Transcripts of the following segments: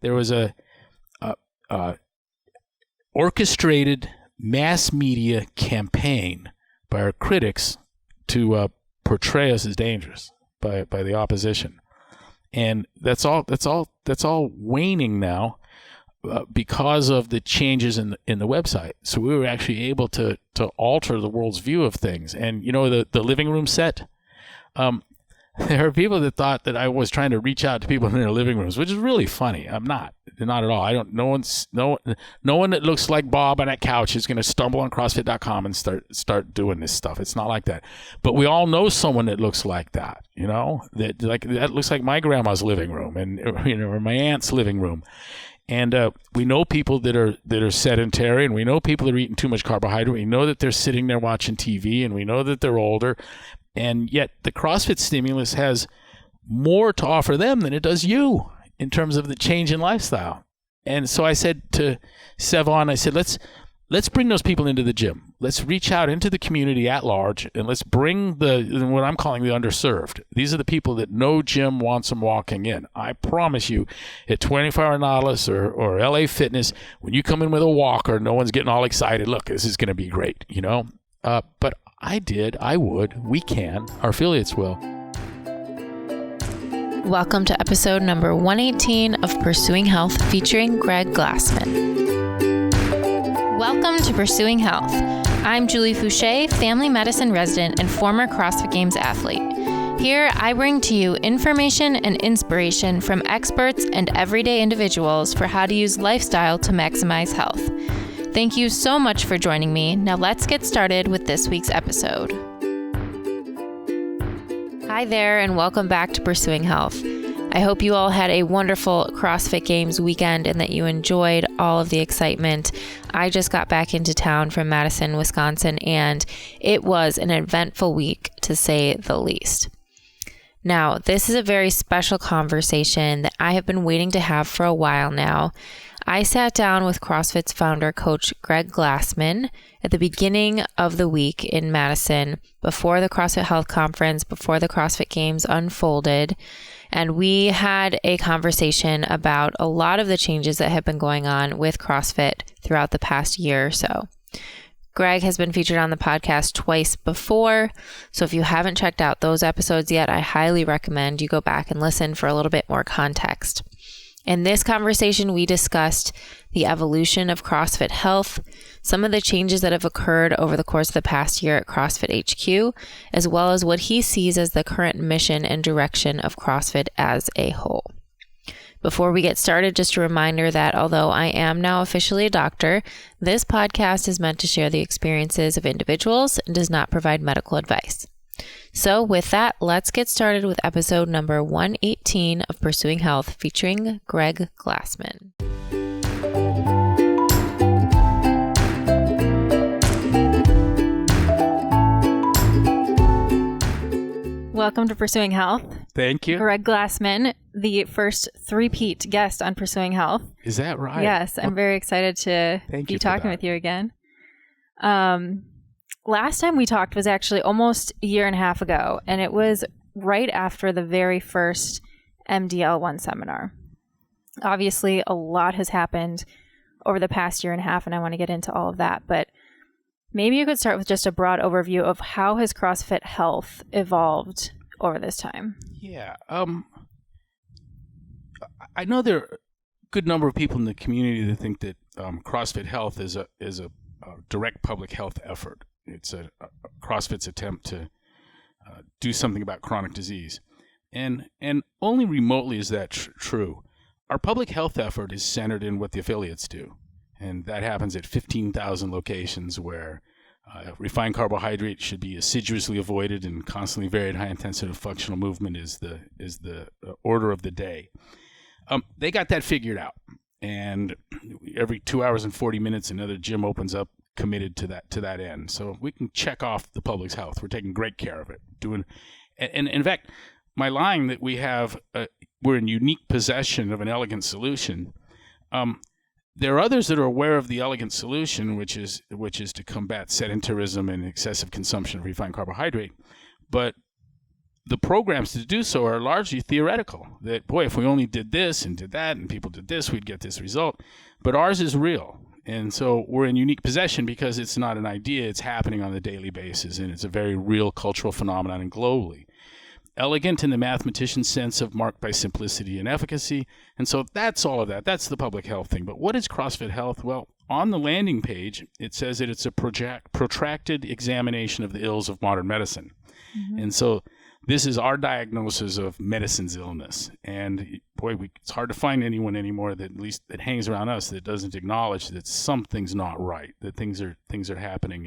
there was a orchestrated mass media campaign by our critics to portray us as dangerous by the opposition, and that's all waning now because of the changes in the website. So we were actually able to alter the world's view of things. And the living room set. There are people that thought that I was trying to reach out to people in their living rooms, which is really funny. I'm not at all. I don't. No one that looks like Bob on that couch is going to stumble on CrossFit.com and start doing this stuff. It's not like that. But we all know someone that looks like that. That looks like my grandma's living room, or my aunt's living room. And we know people that are sedentary, and we know people that are eating too much carbohydrate. We know that they're sitting there watching TV, and we know that they're older. And yet the CrossFit stimulus has more to offer them than it does you in terms of the change in lifestyle. And so I said to Sevon, I said, let's bring those people into the gym. Let's reach out into the community at large, and let's bring what I'm calling the underserved. These are the people that no gym wants them walking in. I promise you, at 24-Hour Nautilus or LA Fitness, when you come in with a walker, no one's getting all excited. Look, this is going to be great, But I would, we can, our affiliates will. Welcome to episode number 118 of Pursuing Health featuring Greg Glassman. Welcome to Pursuing Health. I'm Julie Fouché, family medicine resident and former CrossFit Games athlete. Here, I bring to you information and inspiration from experts and everyday individuals for how to use lifestyle to maximize health. Thank you so much for joining me. Now let's get started with this week's episode. Hi there, and welcome back to Pursuing Health. I hope you all had a wonderful CrossFit Games weekend and that you enjoyed all of the excitement. I just got back into town from Madison, Wisconsin, and it was an eventful week, to say the least. Now, this is a very special conversation that I have been waiting to have for a while now. I sat down with CrossFit's founder, Coach Greg Glassman, at the beginning of the week in Madison, before the CrossFit Health Conference, before the CrossFit Games unfolded, and we had a conversation about a lot of the changes that have been going on with CrossFit throughout the past year or so. Greg has been featured on the podcast twice before, so if you haven't checked out those episodes yet, I highly recommend you go back and listen for a little bit more context. In this conversation, we discussed the evolution of CrossFit Health, some of the changes that have occurred over the course of the past year at CrossFit HQ, as well as what he sees as the current mission and direction of CrossFit as a whole. Before we get started, just a reminder that although I am now officially a doctor, this podcast is meant to share the experiences of individuals and does not provide medical advice. So with that, let's get started with episode number 118 of Pursuing Health featuring Greg Glassman. Welcome to Pursuing Health. Thank you. Greg Glassman, the first three-peat guest on Pursuing Health. Is that right? Yes, I'm very excited to be talking with you again. Last time we talked was actually almost a year and a half ago, and it was right after the very first MDL1 seminar. Obviously, a lot has happened over the past year and a half, and I want to get into all of that, but maybe you could start with just a broad overview of how has CrossFit Health evolved over this time? Yeah. I know there are a good number of people in the community that think that CrossFit Health is a direct public health effort. It's a CrossFit's attempt to do something about chronic disease. And only remotely is that true. Our public health effort is centered in what the affiliates do. And that happens at 15,000 locations where refined carbohydrate should be assiduously avoided and constantly varied high-intensity functional movement is the order of the day. They got that figured out. And every 2 hours and 40 minutes, another gym opens up committed to that end. So we can check off the public's health. We're taking great care of it. And in fact, my line that we have, we're in unique possession of an elegant solution. There are others that are aware of the elegant solution, which is to combat sedentarism and excessive consumption of refined carbohydrate. But the programs to do so are largely theoretical. That, boy, if we only did this and did that and people did this, we'd get this result. But ours is real. And so we're in unique possession because it's not an idea. It's happening on a daily basis, and it's a very real cultural phenomenon and globally. Elegant in the mathematician's sense of marked by simplicity and efficacy. And so that's all of that. That's the public health thing. But what is CrossFit Health? Well, on the landing page, it says that it's a protracted examination of the ills of modern medicine. Mm-hmm. And so this is our diagnosis of medicine's illness. And boy, it's hard to find anyone anymore that at least that hangs around us that doesn't acknowledge that something's not right, that things are happening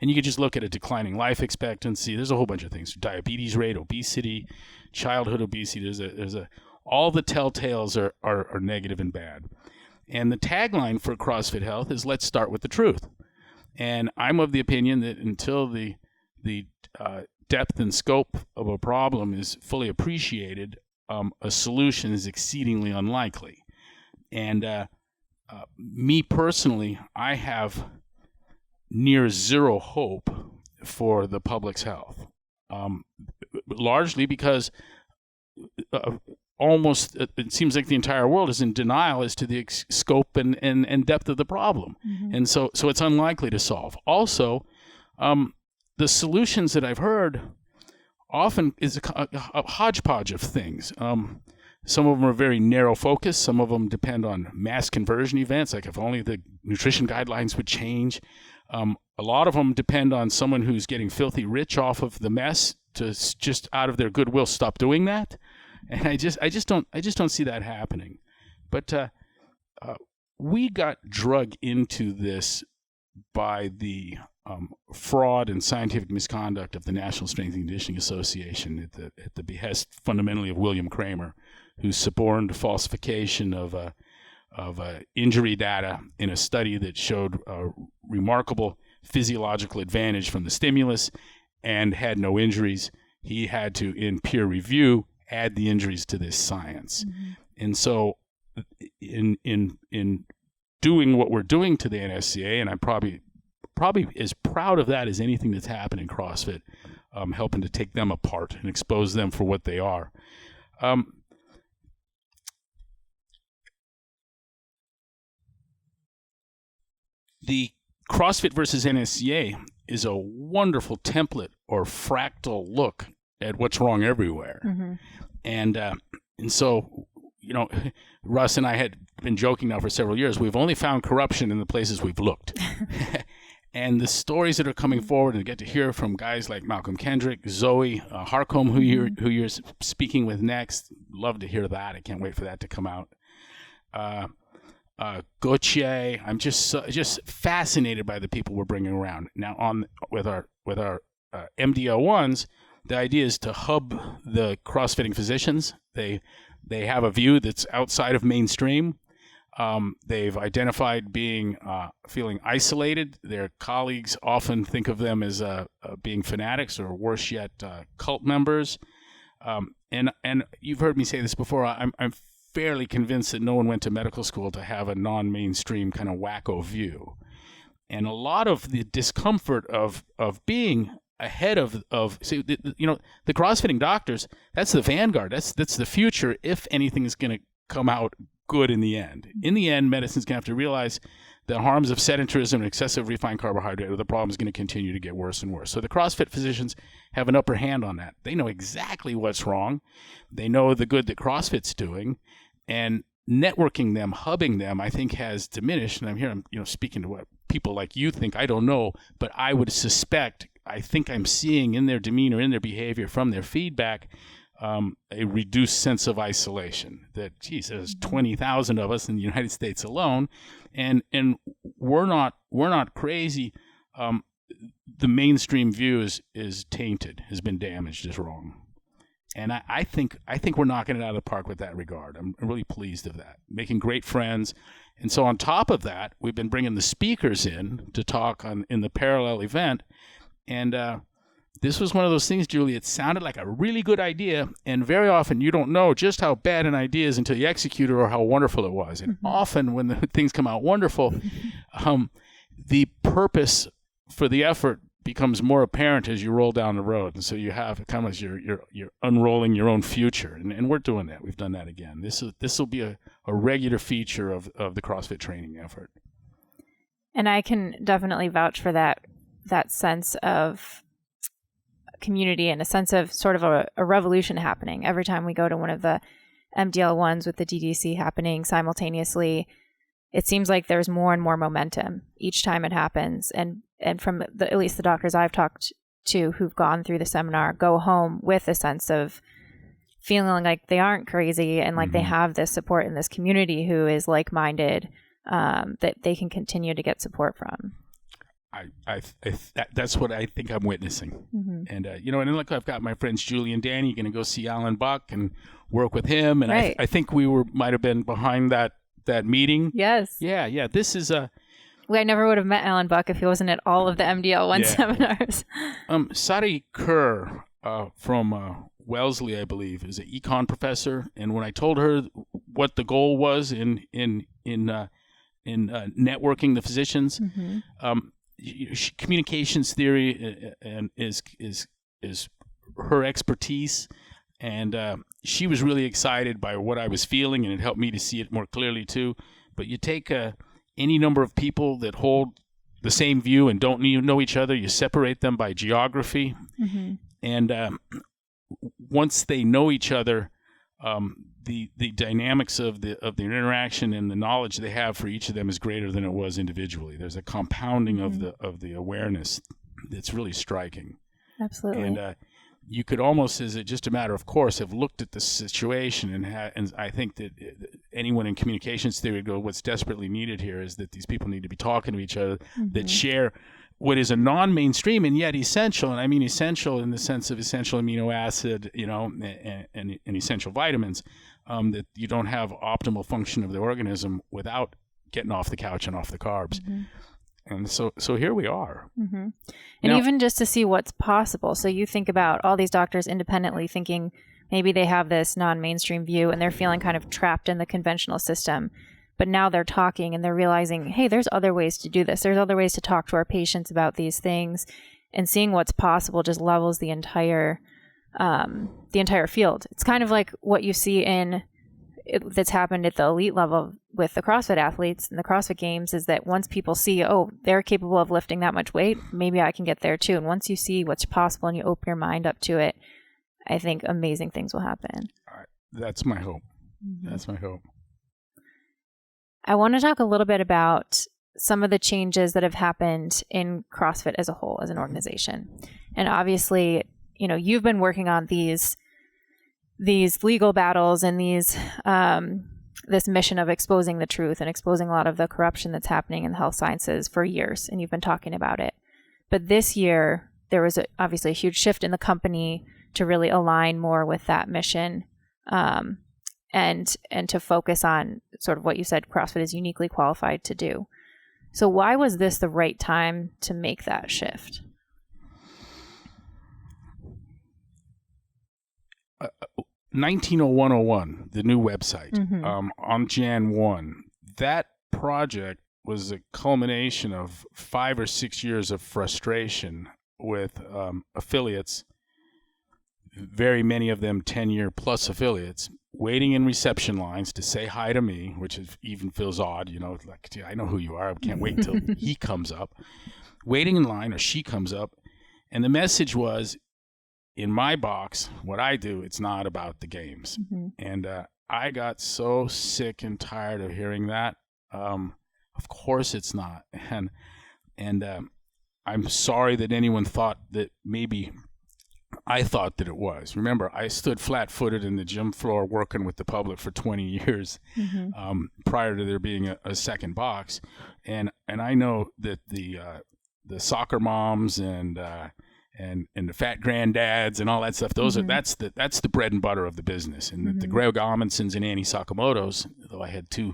and you could just look at a declining life expectancy. There's a whole bunch of things: diabetes rate, obesity, childhood obesity. There's all the telltales are negative and bad. And the tagline for CrossFit Health is "Let's start with the truth." And I'm of the opinion that until the depth and scope of a problem is fully appreciated, a solution is exceedingly unlikely. And me personally, I have near zero hope for the public's health, largely because almost it seems like the entire world is in denial as to the scope and depth of the problem. Mm-hmm. And so it's unlikely to solve. Also, the solutions that I've heard often is a hodgepodge of things. Some of them are very narrow focused. Some of them depend on mass conversion events, like if only the nutrition guidelines would change. A lot of them depend on someone who's getting filthy rich off of the mess to just out of their goodwill stop doing that. And I just don't see that happening. But we got drug into this by the fraud and scientific misconduct of the National Strength and Conditioning Association at the behest fundamentally of William Kramer, who suborned falsification of injury data in a study that showed a remarkable physiological advantage from the stimulus and had no injuries. He had to, in peer review, add the injuries to this science. Mm-hmm. And so in doing what we're doing to the NSCA, and I'm probably as proud of that as anything that's happened in CrossFit, helping to take them apart and expose them for what they are. The CrossFit versus NSCA is a wonderful template or fractal look at what's wrong everywhere. Mm-hmm. And so, Russ and I had been joking now for several years. We've only found corruption in the places we've looked. And the stories that are coming forward, and get to hear from guys like Malcolm Kendrick, Zoe Harcombe, who you're speaking with next. Love to hear that. I can't wait for that to come out. Gautier, I'm just fascinated by the people we're bringing around now. With our MDL1s, the idea is to hub the CrossFitting physicians. They have a view that's outside of mainstream. They've identified feeling isolated. Their colleagues often think of them as being fanatics, or worse yet, cult members. And you've heard me say this before. I'm fairly convinced that no one went to medical school to have a non-mainstream kind of wacko view. And a lot of the discomfort of being ahead of the CrossFitting doctors, that's the vanguard. That's the future if anything is going to come out good in the end. In the end, medicine's going to have to realize the harms of sedentarism and excessive refined carbohydrate, or the problem is going to continue to get worse and worse. So the CrossFit physicians have an upper hand on that. They know exactly what's wrong. They know the good that CrossFit's doing, and networking them, hubbing them, I think has diminished. And I'm here, speaking to what people like you think. I don't know, but I would suspect, I think I'm seeing in their demeanor, in their behavior, from their feedback, a reduced sense of isolation. That, geez, there's 20,000 of us in the United States alone, and we're not crazy. The mainstream view is tainted, has been damaged, is wrong. And I think we're knocking it out of the park with that regard. I'm really pleased of that. Making great friends. And so on top of that, we've been bringing the speakers in to talk in the parallel event. And this was one of those things, Julie, it sounded like a really good idea. And very often you don't know just how bad an idea is until you execute it, or how wonderful it was. And often when the things come out wonderful, the purpose for the effort becomes more apparent as you roll down the road. And so you have kind of you're unrolling your own future. And we're doing that. We've done that again. This will be a regular feature of the CrossFit training effort. And I can definitely vouch for that sense of community and a sense of sort of a revolution happening every time we go to one of the MDL ones with the DDC happening simultaneously. It seems like there's more and more momentum each time it happens. And from at least the doctors I've talked to who've gone through the seminar go home with a sense of feeling like they aren't crazy and like they have this support in this community who is like-minded, that they can continue to get support from. That's what I think I'm witnessing. And, and look, I've got my friends Julie and Danny going to go see Alan Buck and work with him. And right. I think we might have been behind that meeting. Yes. Yeah. This is I never would have met Alan Buck if he wasn't at all of the MDL1 seminars. Sadi Kerr from Wellesley, I believe, is an econ professor. And when I told her what the goal was in networking the physicians, communications theory and is her expertise, and she was really excited by what I was feeling, and it helped me to see it more clearly too. But you take any number of people that hold the same view and don't know each other, you separate them by geography, and once they know each other, the dynamics of the interaction and the knowledge they have for each of them is greater than it was individually. There's a compounding of the awareness that's really striking. Absolutely. And you could almost, as just a matter of course, have looked at the situation and I think that anyone in communications theory would go, what's desperately needed here is that these people need to be talking to each other that share what is a non-mainstream and yet essential, and I mean essential in the sense of essential amino acid, and essential vitamins, that you don't have optimal function of the organism without getting off the couch and off the carbs. And so here we are. And now, even just to see what's possible. So you think about all these doctors independently thinking maybe they have this non-mainstream view and they're feeling kind of trapped in the conventional system. But now they're talking and they're realizing, hey, there's other ways to do this. There's other ways to talk to our patients about these things, and seeing what's possible just levels the entire field. It's kind of like what you see that's happened at the elite level with the CrossFit athletes and the CrossFit Games is that once people see, oh, they're capable of lifting that much weight, maybe I can get there too. And once you see what's possible and you open your mind up to it, I think amazing things will happen. That's my hope. That's my hope. I want to talk a little bit about some of the changes that have happened in CrossFit as a whole, as an organization. And obviously, you've been working on these legal battles and this mission of exposing the truth and exposing a lot of the corruption that's happening in the health sciences for years, and you've been talking about it. But this year, there was obviously a huge shift in the company to really align more with that mission, and to focus on sort of what you said CrossFit is uniquely qualified to do. So why was this the right time to make that shift? 190101, the new website, on Jan 1, that project was a culmination of 5 or 6 years of frustration with affiliates, very many of them Tenyear plus affiliates, waiting in reception lines to say hi to me, which even feels odd, like, I know who you are, I can't wait till he comes up, waiting in line or she comes up, and the message was, in my box, what I do, it's not about the games. And I got so sick and tired of hearing that. Of course it's not. And I'm sorry that anyone thought that maybe I thought that it was. Remember, I stood flat-footed in the gym floor working with the public for 20 years prior to there being a second box. And I know that the soccer moms and the fat granddads and all that stuff, that's the bread and butter of the business. And the Greg Amundsen's and Annie Sakamoto's, though I had two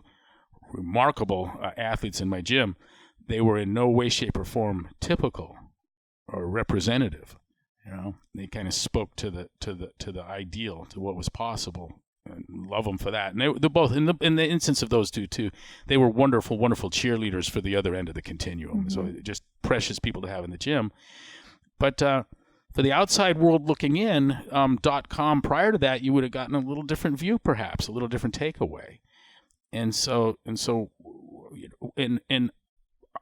remarkable athletes in my gym, they were in no way, shape, or form typical or representative. They kind of spoke to the ideal, to what was possible, and love them for that. And they're both in the instance of those two too. They were wonderful, wonderful cheerleaders for the other end of the continuum. So just precious people to have in the gym. But for the outside world looking in, .com prior to that, you would have gotten a little different view, perhaps, a little different takeaway. And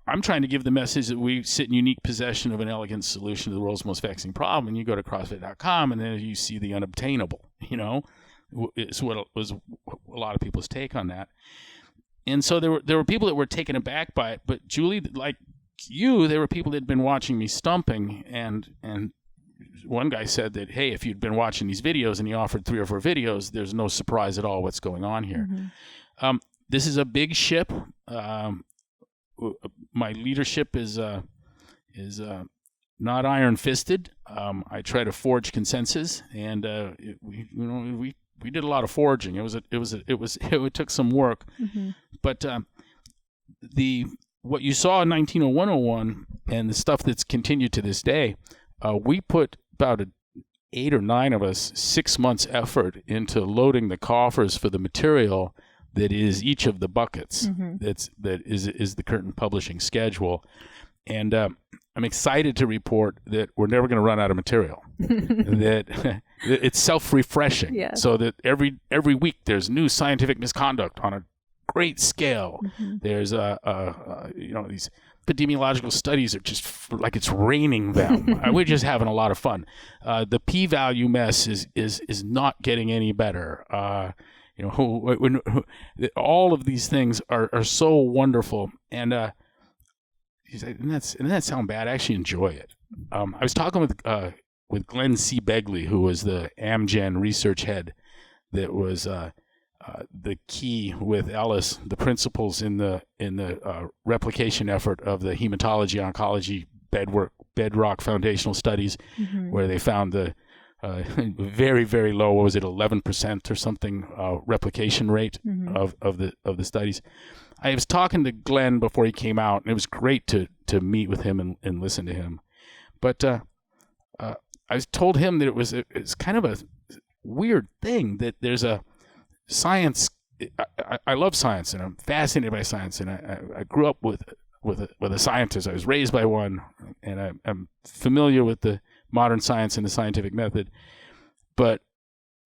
I'm trying to give the message that we sit in unique possession of an elegant solution to the world's most vexing problem. And you go to CrossFit.com and then you see the unobtainable, It's what was a lot of people's take on that. And so there were people that were taken aback by it. But Julie, like you, there were people that had been watching me stumping. And one guy said that, hey, if you'd been watching these videos and he offered 3 or 4 videos, there's no surprise at all what's going on here. Mm-hmm. This is a big ship. My leadership is not iron-fisted. I try to forge consensus, and we did a lot of forging. It took some work, mm-hmm. But what you saw in 1901 and the stuff that's continued to this day, we put about 8 or 9 of us 6 months effort into loading the coffers for the material that is each of the buckets. Mm-hmm. that is the Curtin Publishing schedule. And I'm excited to report that we're never going to run out of material. that it's self-refreshing. Yeah. So that every week there's new scientific misconduct on a great scale. Mm-hmm. There's these epidemiological studies are just like it's raining them. We're just having a lot of fun. The p-value mess is not getting any better. All of these things are so wonderful, and doesn't that sound bad? I actually enjoy it. I was talking with Glenn C. Begley, who was the Amgen research head, that was the key with Ellis, the principles in the replication effort of the hematology oncology bedrock foundational studies, mm-hmm. where they found the very, very low, what was it, 11% or something replication rate, mm-hmm. of the studies. I was talking to Glenn before he came out, and it was great to meet with him and listen to him. But I told him that it's kind of a weird thing that there's a science. I love science, and I'm fascinated by science, and I grew up with a scientist. I was raised by one, and I'm familiar with the modern science and the scientific method. But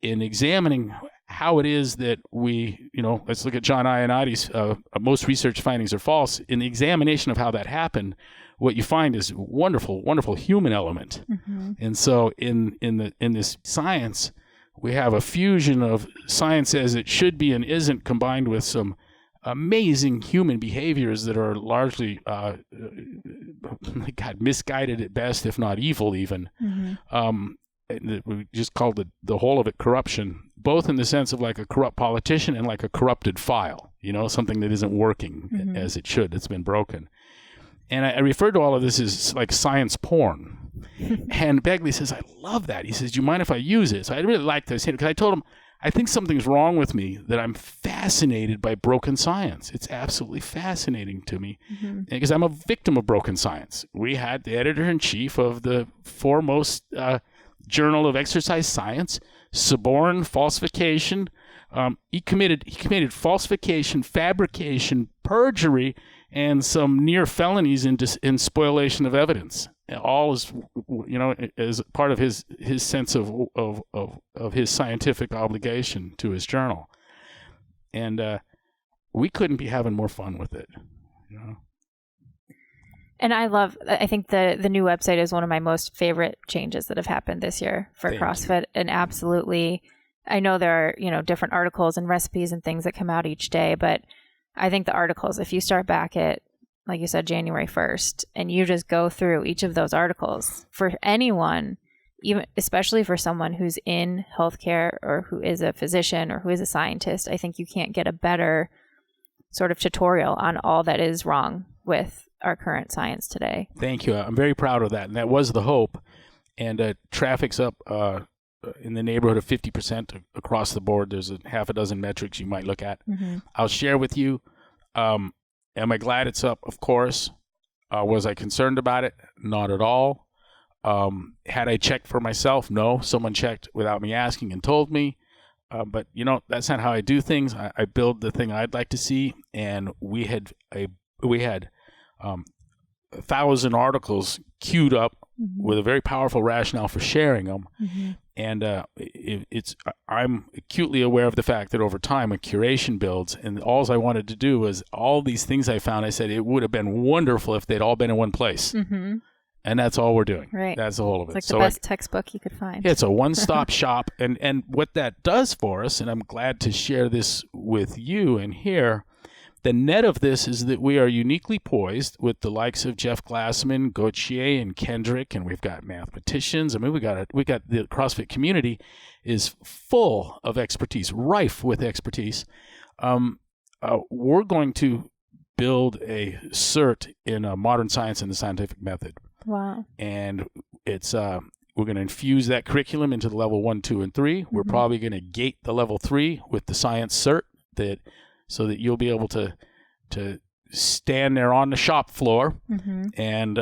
in examining how it is that we, let's look at John Ioannidis, most research findings are false. In the examination of how that happened, what you find is wonderful, wonderful human element. Mm-hmm. And so in this science, we have a fusion of science as it should be and isn't, combined with some amazing human behaviors that are largely misguided at best, if not evil even. Mm-hmm. We just called the whole of it corruption, both in the sense of like a corrupt politician and like a corrupted file, something that isn't working mm-hmm. as it should. It's been broken. And I refer to all of this as like science porn. And Begley says, I love that. He says, do you mind if I use it? So I really like this, because I told him, I think something's wrong with me, that I'm fascinated by broken science. It's absolutely fascinating to me, mm-hmm. because I'm a victim of broken science. We had the editor-in-chief of the foremost journal of exercise science suborn falsification. He committed falsification, fabrication, perjury, and some near felonies in spoliation of evidence. All is, as part of his sense of his scientific obligation to his journal. And we couldn't be having more fun with it. And I think the new website is one of my most favorite changes that have happened this year for CrossFit. And absolutely, I know there are, different articles and recipes and things that come out each day, but I think the articles, if you start back at, like you said, January 1st, and you just go through each of those articles, for anyone, even especially for someone who's in healthcare or who is a physician or who is a scientist, I think you can't get a better sort of tutorial on all that is wrong with our current science today. Thank you. I'm very proud of that. And that was the hope. And traffic's up in the neighborhood of 50% across the board. There's a half a dozen metrics you might look at. Mm-hmm. I'll share with you. Am I glad it's up? Of course. Was I concerned about it? Not at all. Had I checked for myself? No. Someone checked without me asking and told me. But, that's not how I do things. I build the thing I'd like to see. And we had 1,000 articles queued up with a very powerful rationale for sharing them. Mm-hmm. And I'm acutely aware of the fact that over time, when curation builds, and all I wanted to do was all these things I found, I said it would have been wonderful if they'd all been in one place. Mm-hmm. And that's all we're doing. Right. That's the whole of it. It's like the best textbook you could find. Yeah, it's a one-stop shop. And what that does for us, and I'm glad to share this with you and here, the net of this is that we are uniquely poised with the likes of Jeff Glassman, Gauthier, and Kendrick, and we've got mathematicians. I mean, we got the CrossFit community is full of expertise, rife with expertise. We're going to build a cert in modern science and the scientific method. Wow. And it's we're going to infuse that curriculum into the level 1, 2, and 3. We're probably going to gate the level 3 with the science cert so that you'll be able to stand there on the shop floor and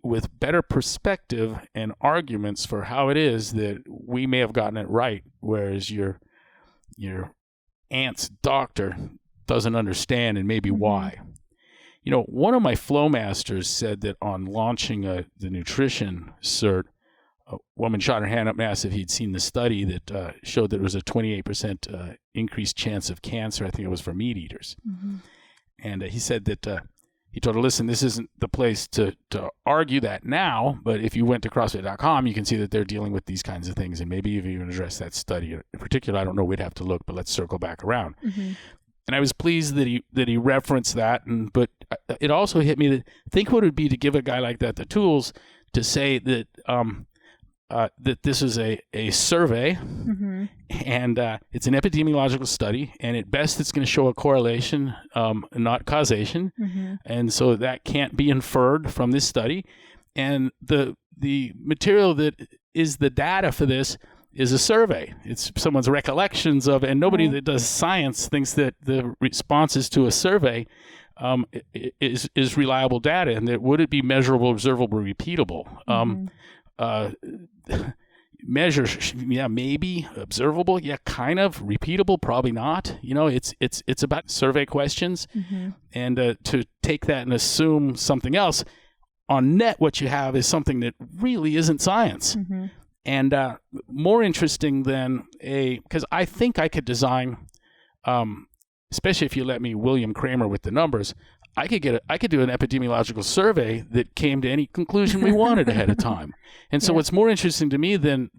with better perspective and arguments for how it is that we may have gotten it right, whereas your aunt's doctor doesn't understand and maybe why. You know, one of my flow masters said that on launching the nutrition cert, a woman shot her hand up massive. He'd seen the study that showed that there was a 28% increased chance of cancer. I think it was for meat eaters. And he said that he told her, listen, this isn't the place to argue that now, but if you went to CrossFit.com, you can see that they're dealing with these kinds of things, and maybe even address that study in particular. I don't know. We'd have to look, but let's circle back around. And I was pleased that he referenced that. But it also hit me that think what it would be to give a guy like that the tools to say that that this is a survey and it's an epidemiological study, and at best it's going to show a correlation, not causation. And so that can't be inferred from this study. And the material that is the data for this is a survey. It's someone's recollections of, and nobody that does science thinks that the responses to a survey is reliable data, and that would it be measurable, observable, repeatable? Measures, yeah, maybe. Observable, yeah, kind of. Repeatable, probably not. You know, it's about survey questions, and to take that and assume something else on net, what you have is something that really isn't science. And more interesting than because I think I could design, especially if you let me William Kramer with the numbers, I could do an epidemiological survey that came to any conclusion we wanted ahead of time. And so what's more interesting to me than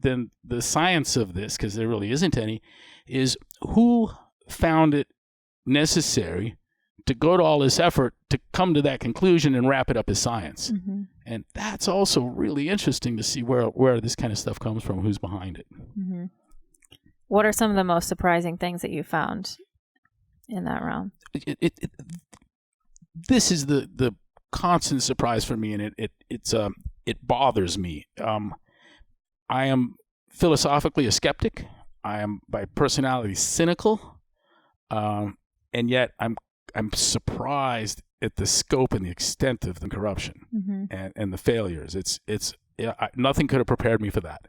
the science of this, because there really isn't any, is who found it necessary to go to all this effort to come to that conclusion and wrap it up as science. And that's also really interesting to see where this kind of stuff comes from, who's behind it. What are some of the most surprising things that you found in that realm? This is the constant surprise for me, and it bothers me. I am philosophically a skeptic. I am by personality cynical, and yet I'm surprised at the scope and the extent of the corruption and the failures. Nothing could have prepared me for that.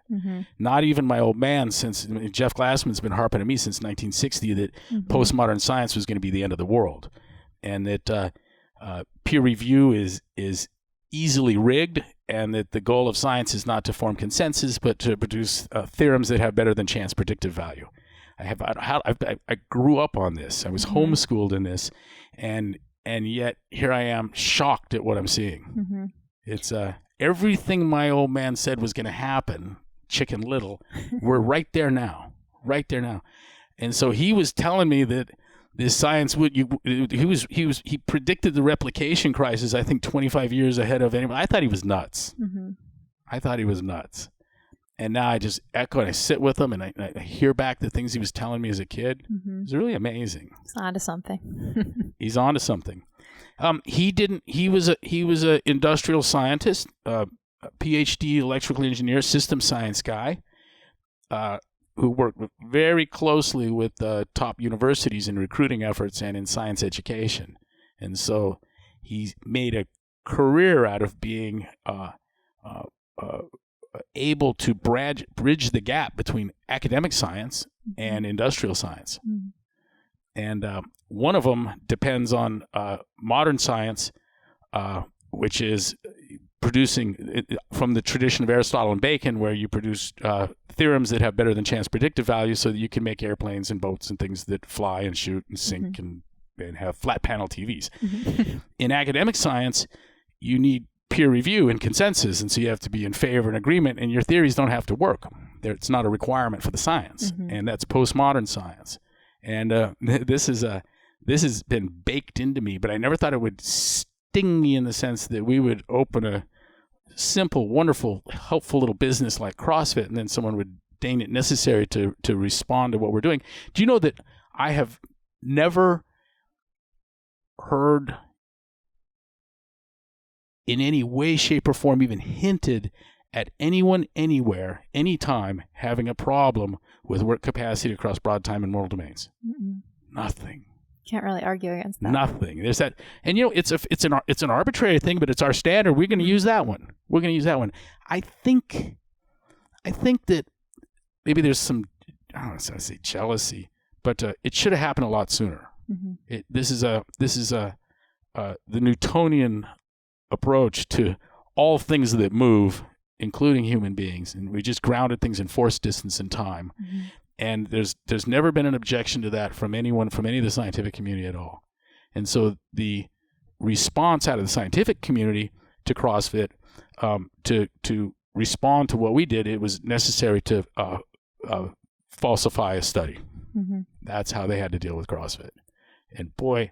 Not even my old man, since Jeff Glassman's been harping at me since 1960 that postmodern science was going to be the end of the world, and that peer review is easily rigged, and that the goal of science is not to form consensus, but to produce theorems that have better than chance predictive value. I grew up on this. I was homeschooled in this, and yet here I am shocked at what I'm seeing. It's everything my old man said was going to happen, Chicken Little, we're right there now. And so he was telling me that this science he predicted the replication crisis, I think 25 years ahead of anyone. I thought he was nuts. And now I just echo and I sit with him and I hear back the things he was telling me as a kid. It's really amazing. He's onto something. He's onto something. He was a industrial scientist, a PhD electrical engineer, system science guy, who worked very closely with top universities in recruiting efforts and in science education. And so he made a career out of being able to bridge the gap between academic science and industrial science. And one of them depends on modern science, which is producing from the tradition of Aristotle and Bacon, where you produce theorems that have better than chance predictive value so that you can make airplanes and boats and things that fly and shoot and sink and have flat panel TVs. In academic science, you need peer review and consensus, and so you have to be in favor and agreement, and your theories don't have to work. It's not a requirement for the science, and that's postmodern science. And this has been baked into me, but I never thought it would sting me in the sense that we would open a simple, wonderful, helpful little business like CrossFit, and then someone would deign it necessary to respond to what we're doing. Do you know that I have never heard in any way, shape, or form even hinted at anyone, anywhere, anytime having a problem with work capacity across broad time and moral domains? Nothing. Can't really argue against that. Nothing. There's that, and it's an arbitrary thing, but it's our standard. We're going to use that one. I think that maybe there's some, I don't know how to say jealousy, but it should have happened a lot sooner. This is the Newtonian approach to all things that move, including human beings, and we just grounded things in force, distance, and time. And there's never been an objection to that from anyone, from any of the scientific community at all. And so the response out of the scientific community to CrossFit, to respond to what we did, it was necessary to falsify a study. That's how they had to deal with CrossFit. And boy,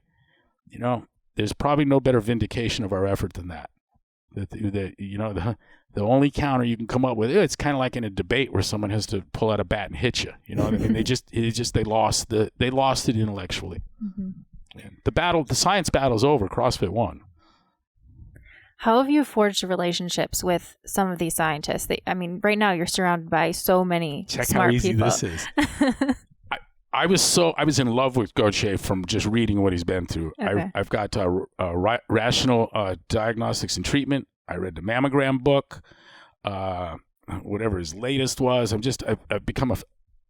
there's probably no better vindication of our effort than that. The only counter you can come up with, it's kind of like in a debate where someone has to pull out a bat and hit you. You know what I mean? They lost it intellectually. And the science battle's over. CrossFit won. How have you forged relationships with some of these scientists? Right now you're surrounded by so many smart people. Check how easy this is. I was in love with Gauthier from just reading what he's been through. Okay. I've got Rational Diagnostics and Treatment. I read the Mammogram book, whatever his latest was. I've become an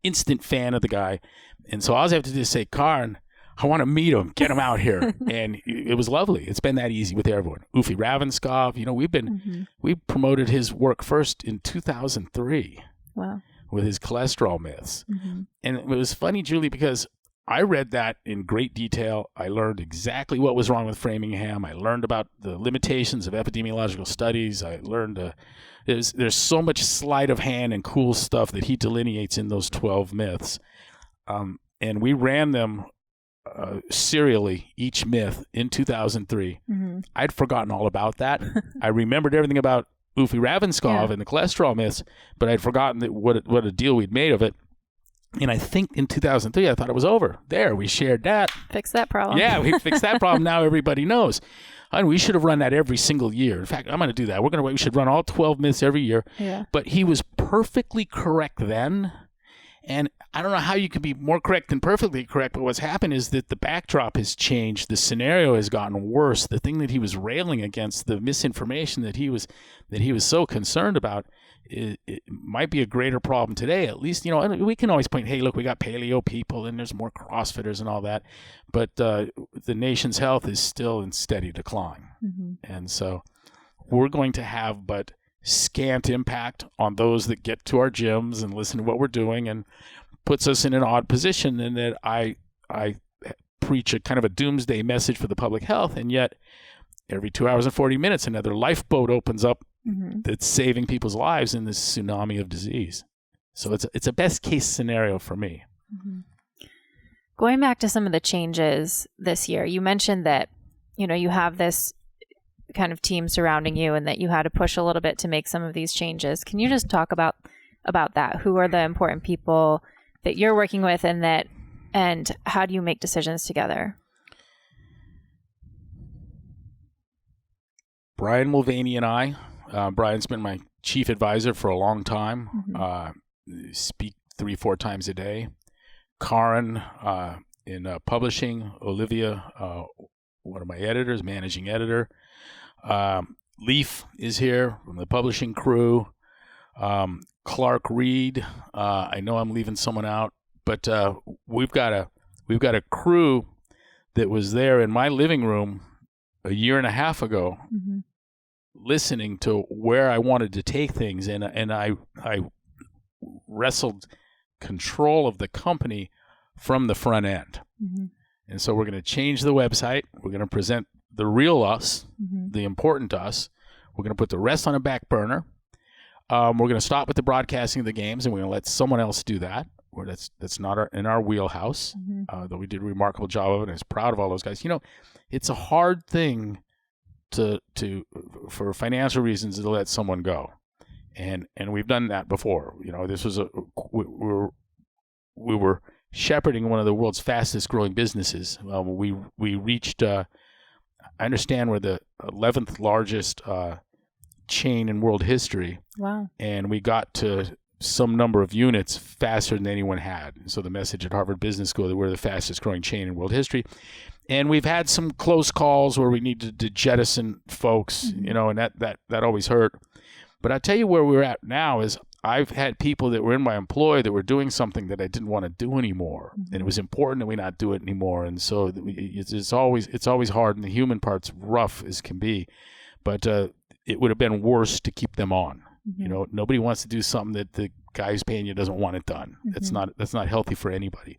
instant fan of the guy. And so all I have to do is say, Karin, I want to meet him, get him out here. And it was lovely. It's been that easy with everyone. Ufi Ravenskov, we promoted his work first in 2003. Wow. With his cholesterol myths. And it was funny, Julie, because I read that in great detail. I learned exactly what was wrong with Framingham. I learned about the limitations of epidemiological studies. I learned there's so much sleight of hand and cool stuff that he delineates in those 12 myths. And we ran them serially, each myth, in 2003. I'd forgotten all about that. I remembered everything about Ufi Ravenskov and the cholesterol myths, but I'd forgotten what a deal we'd made of it. And I think in 2003, I thought it was over. There, we shared that. Fix that problem. Yeah, we fixed that problem. Now everybody knows. And we should have run that every single year. In fact, I'm going to do that. We should run all 12 myths every year. Yeah. But he was perfectly correct then. And I don't know how you can be more correct than perfectly correct, but what's happened is that the backdrop has changed. The scenario has gotten worse. The thing that he was railing against, the misinformation that he was so concerned about, it might be a greater problem today. At least, we can always point, hey, look, we got paleo people and there's more CrossFitters and all that. But the nation's health is still in steady decline. And so we're going to have but scant impact on those that get to our gyms and listen to what we're doing, and puts us in an odd position in that I preach a kind of a doomsday message for the public health, and yet every 2 hours and 40 minutes another lifeboat opens up that's saving people's lives in this tsunami of disease. So it's a best case scenario for me. Going back to some of the changes this year, you mentioned that you have this kind of team surrounding you and that you had to push a little bit to make some of these changes. Can you just talk about that? Who are the important people that you're working with, and how do you make decisions together? Brian Mulvaney and I, Brian's been my chief advisor for a long time, speak 3-4 times a day. Karin in publishing, Olivia, one of my editors, managing editor. Leaf is here from the publishing crew. Clark Reed. I know I'm leaving someone out, but we've got a crew that was there in my living room a year and a half ago, listening to where I wanted to take things, and I wrestled control of the company from the front end. Mm-hmm. And so we're going to change the website. We're going to present the real us, the important us. We're going to put the rest on a back burner. We're going to stop with the broadcasting of the games, and we're going to let someone else do that. That's not in our wheelhouse, though we did a remarkable job of it, and I was proud of all those guys. It's a hard thing to for financial reasons to let someone go, and we've done that before. This was we were shepherding one of the world's fastest growing businesses. We reached I understand we're the 11th largest chain in world history. Wow. And we got to some number of units faster than anyone had. So the message at Harvard Business School that we're the fastest growing chain in world history. And we've had some close calls where we needed to jettison folks, and that always hurt. But I'll tell you where we're at now is I've had people that were in my employ that were doing something that I didn't want to do anymore. And it was important that we not do it anymore. And so it's always hard, and the human part's rough as can be. But it would have been worse to keep them on. Nobody wants to do something that the guy who's paying you doesn't want it done. That's not healthy for anybody.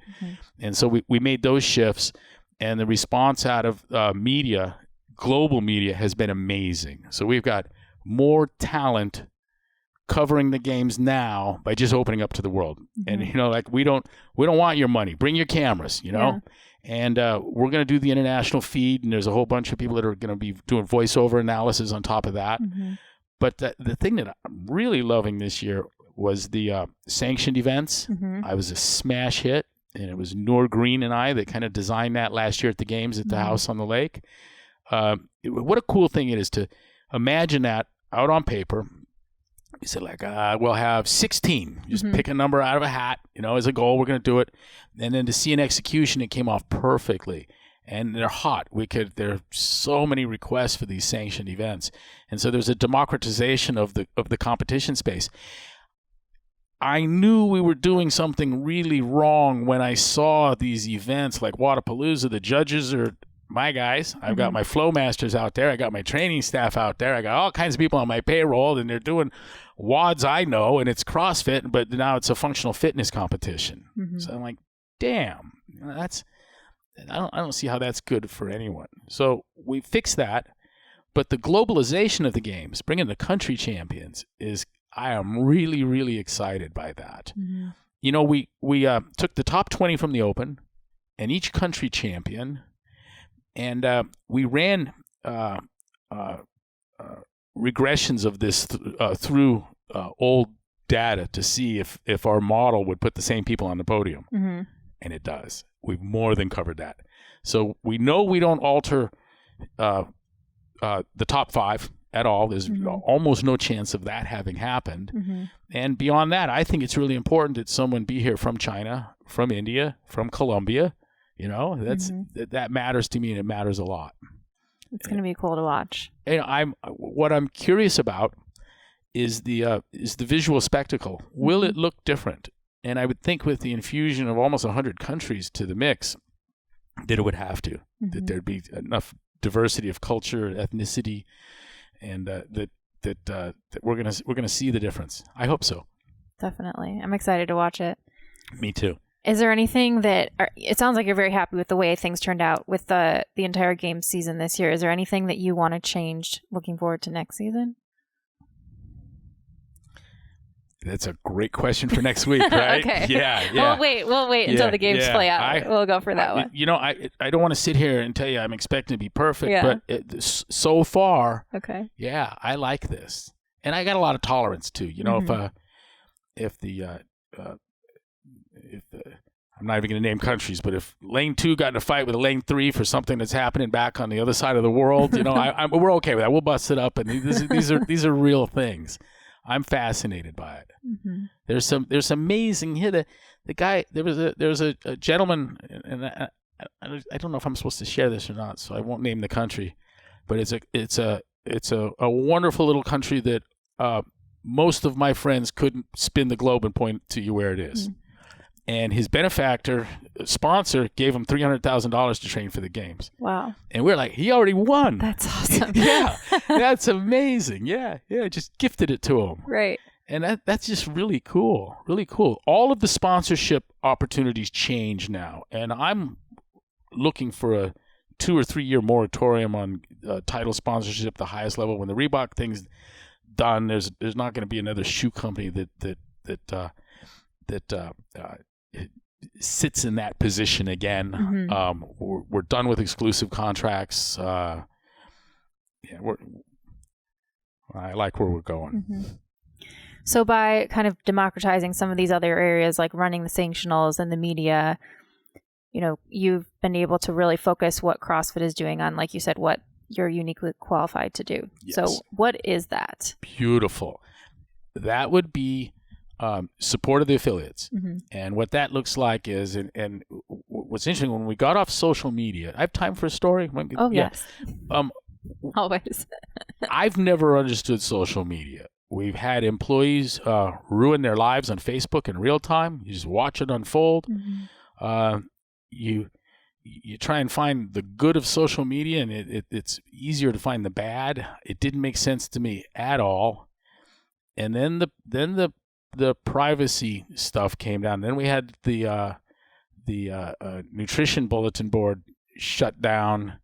And so we made those shifts, and the response out of media, global media, has been amazing. So we've got more talent covering the games now by just opening up to the world. And we don't want your money. Bring your cameras, And we're going to do the international feed, and there's a whole bunch of people that are going to be doing voiceover analysis on top of that. But the thing that I'm really loving this year was the sanctioned events. I was a smash hit, and it was Noor Green and I that kind of designed that last year at the games at the house on the lake. What a cool thing it is to imagine that out on paper. We said, we'll have 16. Just pick a number out of a hat, as a goal. We're going to do it. And then to see an execution, it came off perfectly. And they're hot. There are so many requests for these sanctioned events. And so there's a democratization of the competition space. I knew we were doing something really wrong when I saw these events like Wadapalooza. The judges are my guys. I've got my flow masters out there. I got my training staff out there. I got all kinds of people on my payroll, and they're doing WODs I know, and it's CrossFit, but now it's a functional fitness competition. So I'm like, damn, I don't see how that's good for anyone. So we fixed that, but the globalization of the games, bringing the country champions, I am really, really excited by that. We took the top 20 from the Open and each country champion, and we ran regressions of this through old data to see if our model would put the same people on the podium. And it does. We've more than covered that. So we know we don't alter the top 5 at all. There's almost no chance of that having happened. And beyond that, I think it's really important that someone be here from China, from India, from Colombia. That matters to me, and it matters a lot. It's going to be cool to watch. What I'm curious about is the visual spectacle. Will it look different? And I would think with the infusion of almost 100 countries to the mix, that it would have to. That there'd be enough diversity of culture, ethnicity, and that we're gonna see the difference. I hope so. Definitely, I'm excited to watch it. Me too. Is there anything it sounds like you're very happy with the way things turned out with the entire game season this year? Is there anything that you want to change looking forward to next season? That's a great question for next week, right? Okay. Yeah. We'll wait until the games play out. We'll go for that one. I don't want to sit here and tell you I'm expecting to be perfect, but so far, I like this, and I got a lot of tolerance too. If I'm not even going to name countries, but if lane 2 got in a fight with a lane 3 for something that's happening back on the other side of the world, we're okay with that. We'll bust it up, and these are real things. I'm fascinated by it. There's amazing here. The guy, there was a gentleman, and I don't know if I'm supposed to share this or not, so I won't name the country, but it's a wonderful little country that most of my friends couldn't spin the globe and point to you where it is. And his benefactor sponsor gave him $300,000 to train for the games. Wow. And we're like, he already won. That's awesome. Yeah, that's amazing. Yeah, just gifted it to him. Right. And that's just really cool, really cool. All of the sponsorship opportunities change now. And I'm looking for a 2 or 3 year moratorium on title sponsorship at the highest level. When the Reebok thing's done, there's not going to be another shoe company that sits in that position again. Mm-hmm. We're done with exclusive contracts. I like where we're going. Mm-hmm. So by kind of democratizing some of these other areas, like running the sanctionals and the media, you've been able to really focus what CrossFit is doing on, like you said, what you're uniquely qualified to do. Yes. So what is that? Beautiful. That would be support of the affiliates. Mm-hmm. And what that looks like is, and what's interesting, when we got off social media, I have time for a story? Yes. Always. I've never understood social media. We've had employees ruin their lives on Facebook in real time. You just watch it unfold. Mm-hmm. You try and find the good of social media, and it's easier to find the bad. It didn't make sense to me at all. And then the privacy stuff came down. Then we had the nutrition bulletin board shut down.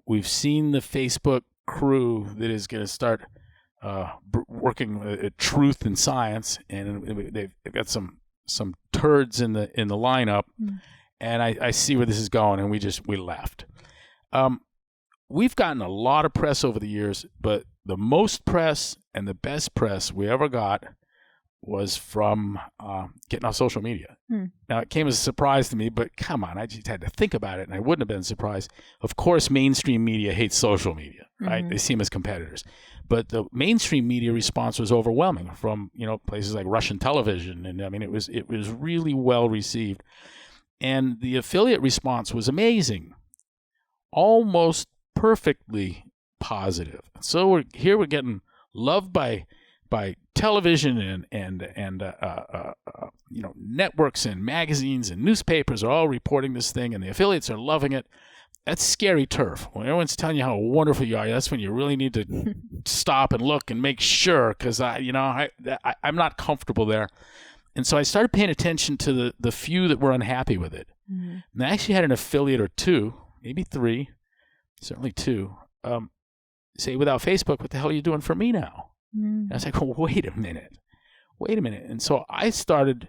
We've seen the Facebook crew that is going to start working at truth and science, and they've got some turds in the lineup. Mm. And I see where this is going, and we left. We've gotten a lot of press over the years, but the most press and the best press we ever got was from getting off social media. Now, it came as a surprise to me, but come on, I just had to think about it, and I wouldn't have been surprised. Of course, mainstream media hates social media, right? Mm-hmm. They see them as competitors. But the mainstream media response was overwhelming from, places like Russian television, and I mean, it was really well received. And the affiliate response was amazing, almost perfectly positive. So we're getting loved by television and networks and magazines and newspapers are all reporting this thing, and the affiliates are loving it. That's scary turf. When everyone's telling you how wonderful you are, that's when you really need to stop and look and make sure, because I'm not comfortable there. And so I started paying attention to the few that were unhappy with it. Mm-hmm. And I actually had an affiliate or two, maybe three, certainly two, say, without Facebook, what the hell are you doing for me now? Mm-hmm. And I was like, well, wait a minute. And so I started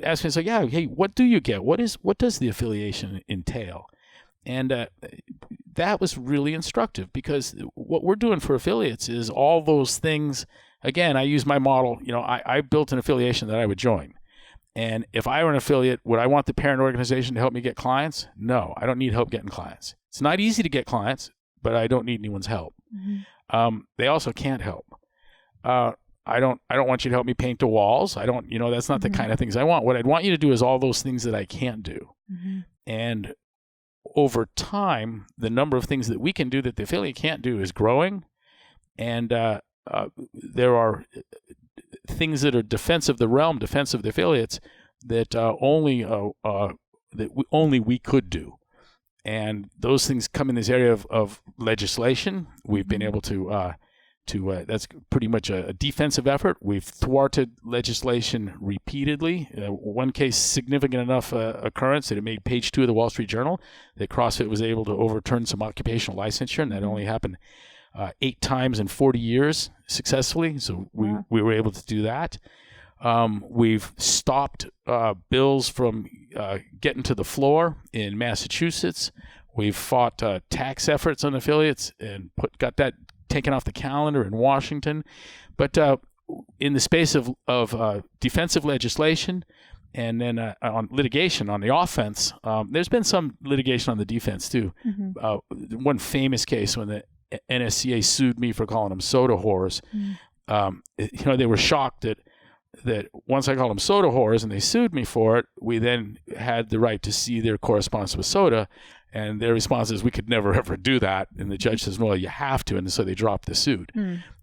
asking, so yeah, hey, what do you get? What does the affiliation entail? And that was really instructive, because what we're doing for affiliates is all those things. Again, I use my model. I built an affiliation that I would join. And if I were an affiliate, would I want the parent organization to help me get clients? No, I don't need help getting clients. It's not easy to get clients, but I don't need anyone's help. Mm-hmm. They also can't help. I don't want you to help me paint the walls. I don't, that's not the kind of things I want. What I'd want you to do is all those things that I can't do. Mm-hmm. And over time, the number of things that we can do that the affiliate can't do is growing. And there are things that are defense of the realm, defense of the affiliates, that only we could do. And those things come in this area of legislation. We've been able to that's pretty much a defensive effort. We've thwarted legislation repeatedly. One case, significant enough occurrence that it made page 2 of the Wall Street Journal, that CrossFit was able to overturn some occupational licensure, and that only happened 8 times in 40 years successfully. So we were able to do that. We've stopped bills from getting to the floor in Massachusetts. We've fought tax efforts on affiliates and got that taken off the calendar in Washington. But in the space of defensive legislation and then on litigation on the offense, there's been some litigation on the defense too. Mm-hmm. One famous case when the NSCA sued me for calling them soda whores. Mm-hmm. They were shocked that that once I called them soda whores and they sued me for it, we then had the right to see their correspondence with soda. And their response is, we could never, ever do that. And the judge says, well, you have to. And so they dropped the suit.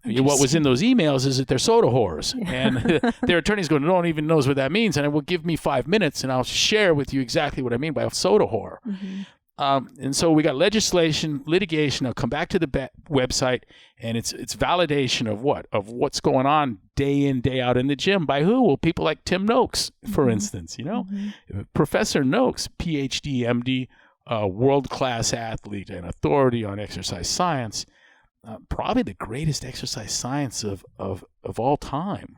What was in those emails is that they're soda whores. And their attorneys go, no one even knows what that means. And I will give me 5 minutes and I'll share with you exactly what I mean by a soda whore. And so we got legislation, litigation. I'll come back to the website, and it's validation of what? Of what's going on day in, day out in the gym. By who? Well, people like Tim Noakes, for instance. Professor Noakes, PhD, MD, world-class athlete and authority on exercise science, probably the greatest exercise science of all time.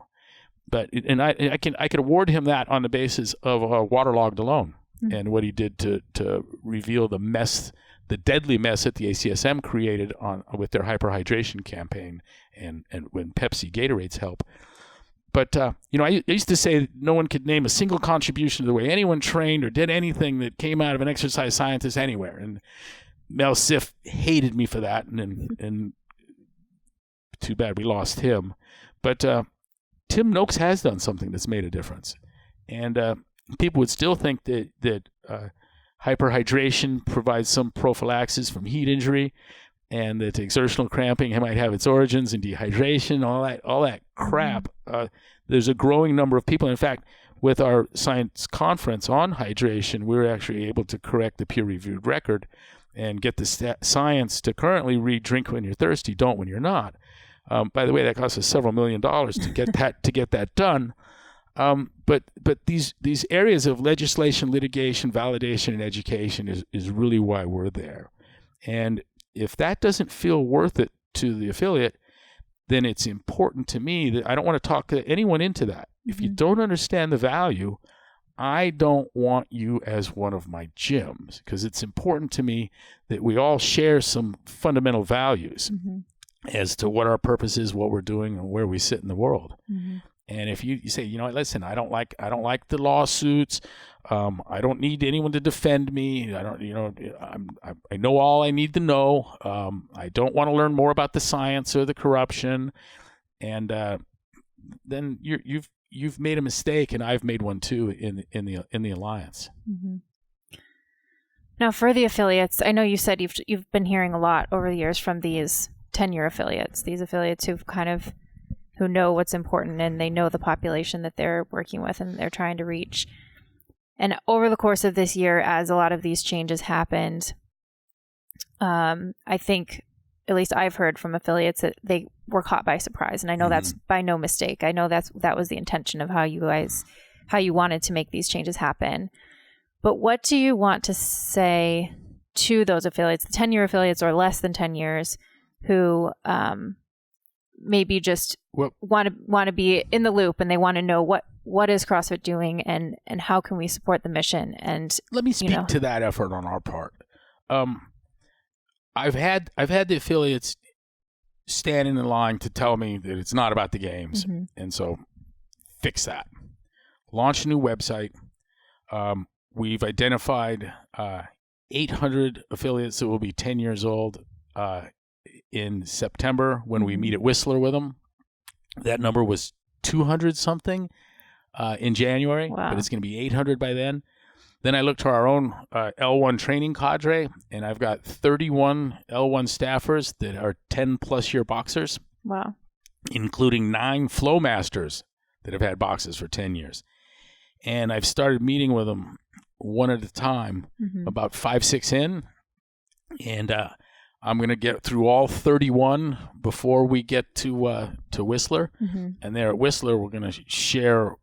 But I could award him that on the basis of Waterlogged alone. And what he did to reveal the mess, the deadly mess that the ACSM created with their hyperhydration campaign and when Pepsi Gatorades help. But, I used to say that no one could name a single contribution to the way anyone trained or did anything that came out of an exercise scientist anywhere. And Mel Siff hated me for that. And too bad we lost him. But Tim Noakes has done something that's made a difference. And people would still think that hyperhydration provides some prophylaxis from heat injury, and that exertional cramping might have its origins in dehydration, all that crap. There's a growing number of people. In fact, with our science conference on hydration, we were actually able to correct the peer-reviewed record and get the science to currently read "drink when you're thirsty, don't when you're not." By the way, that cost us several $1 million to get that done. But these areas of legislation, litigation, validation, and education is really why we're there. And if that doesn't feel worth it to the affiliate, then it's important to me that I don't want to talk anyone into that. If you don't understand the value, I don't want you as one of my gyms, because it's important to me that we all share some fundamental values as to what our purpose is, what we're doing, and where we sit in the world. And if you say, listen, I don't like the lawsuits. I don't need anyone to defend me. I know all I need to know. I don't want to learn more about the science or the corruption. And then you've made a mistake, and I've made one too in the alliance. Now, for the affiliates, I know you said you've been hearing a lot over the years from these Tenyear affiliates. These affiliates who know what's important, and they know the population that they're working with and they're trying to reach. And over the course of this year, as a lot of these changes happened, I think, at least I've heard from affiliates, that they were caught by surprise. And I know that's by no mistake. I know that was the intention of how you wanted to make these changes happen. But what do you want to say to those affiliates, the 10-year affiliates or less than 10 years, who maybe just want to be in the loop, and they want to know what is CrossFit doing and how can we support the mission? And let me speak to that effort on our part. I've had the affiliates stand in the line to tell me that it's not about the games, and so fix that. Launch a new website. We've identified 800 affiliates that will be 10 years old in September when we meet at Whistler with them. That number was 200 something in January, but it's going to be 800 by then. Then I looked to our own L1 training cadre, and I've got 31 L1 staffers that are 10-plus year boxers. Wow. Including 9 flow masters that have had boxes for 10 years. And I've started meeting with them one at a time, about 5-6 in. And I'm going to get through all 31 before we get to Whistler. And there at Whistler, we're going to share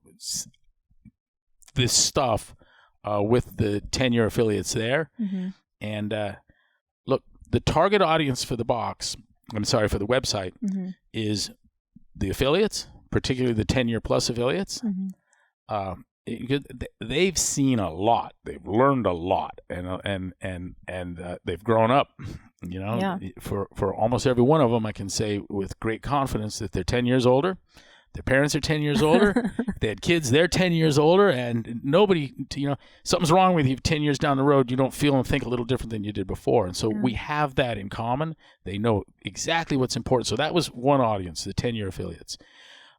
this stuff with the 10-year affiliates there. And look, the target audience for the website is the affiliates, particularly the 10-year plus affiliates. They've seen a lot, they've learned a lot, and they've grown up. For almost every one of them, I can say with great confidence that they're 10 years older. Their parents are 10 years older. If they had kids, they're 10 years older, and nobody, something's wrong with you 10 years down the road. You don't feel and think a little different than you did before. And so we have that in common. They know exactly what's important. So that was one audience, the 10-year affiliates.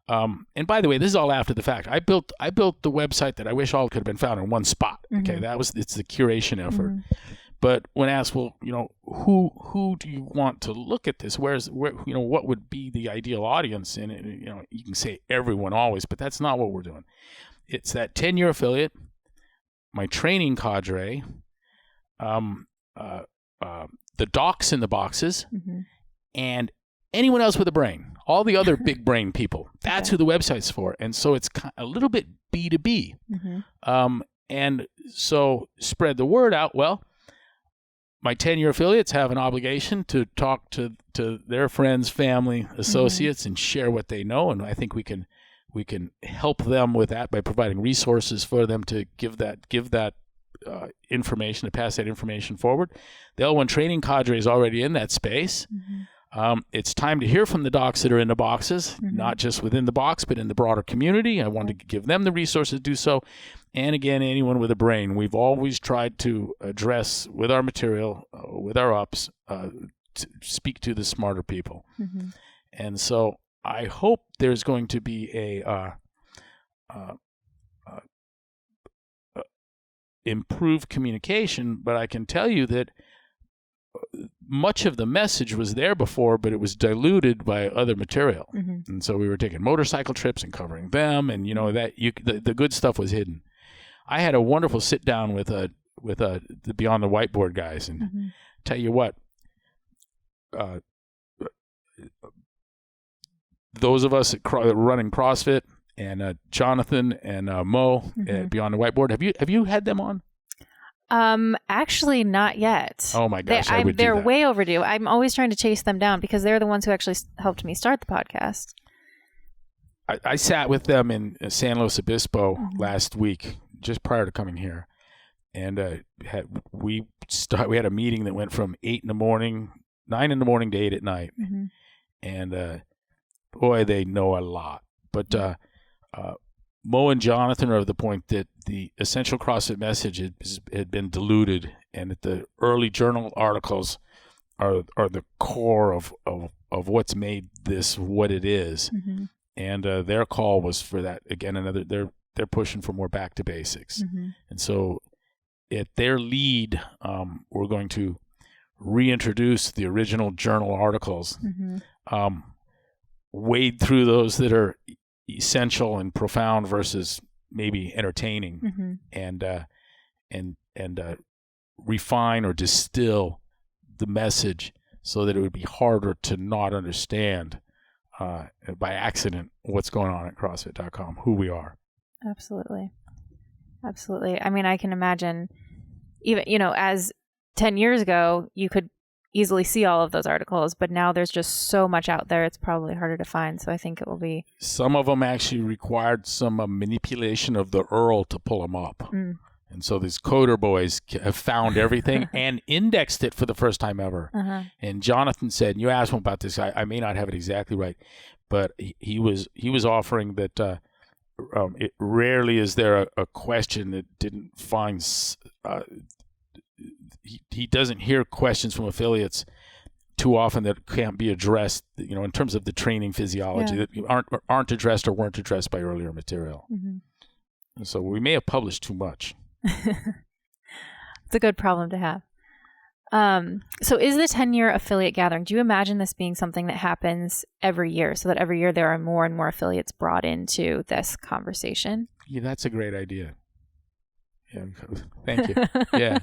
And by the way, this is all after the fact. I built the website that I wish all could have been found in one spot. Okay, it's the curation effort. But when asked, well, who do you want to look at this? Where what would be the ideal audience? And you can say everyone always, but that's not what we're doing. It's that Tenyear affiliate, my training cadre, the docs in the boxes, and anyone else with a brain. All the other big brain people. That's who the website's for. And so it's a little bit B2B. And so spread the word out. Well, my Tenyear affiliates have an obligation to talk to their friends, family, associates, and share what they know. And I think we can help them with that by providing resources for them to give that information, to pass that information forward. The L1 training cadre is already in that space. It's time to hear from the docs that are in the boxes, not just within the box, but in the broader community. I wanted to give them the resources to do so. And again, anyone with a brain, we've always tried to address with our material, with our ups, to speak to the smarter people. And so I hope there's going to be a improved communication, but I can tell you that much of the message was there before, but it was diluted by other material. And so we were taking motorcycle trips and covering them, and the good stuff was hidden. I had a wonderful sit down with the Beyond the Whiteboard guys, and tell you what, those of us running CrossFit and Jonathan and Mo at Beyond the Whiteboard, have you had them on? Actually not yet. Oh my gosh, they're way overdue. I'm always trying to chase them down because they're the ones who actually helped me start the podcast. I sat with them in San Luis Obispo last week, just prior to coming here, and we had a meeting that went from 9 in the morning to 8 at night, and boy, they know a lot. But Mo and Jonathan are of the point that the essential CrossFit message had been diluted, and that the early journal articles are the core of what's made this what it is. And their call was for that again. They're pushing for more back to basics, and so at their lead, we're going to reintroduce the original journal articles, wade through those that are essential and profound versus maybe entertaining, and refine or distill the message so that it would be harder to not understand by accident what's going on at CrossFit.com, who we are. Absolutely. I mean, I can imagine even, as 10 years ago, you could easily see all of those articles, but now there's just so much out there, it's probably harder to find. So I think it will be... Some of them actually required some manipulation of the URL to pull them up. And so these coder boys have found everything and indexed it for the first time ever. And Jonathan said, and you asked him about this, I may not have it exactly right, but he was offering that it rarely is there a question that didn't find... He doesn't hear questions from affiliates too often that can't be addressed, in terms of the training physiology that aren't addressed or weren't addressed by earlier material. And so we may have published too much. It's a good problem to have. So is the Tenyear affiliate gathering, do you imagine this being something that happens every year, so that every year there are more and more affiliates brought into this conversation? Yeah, that's a great idea. Yeah, thank you. Yeah.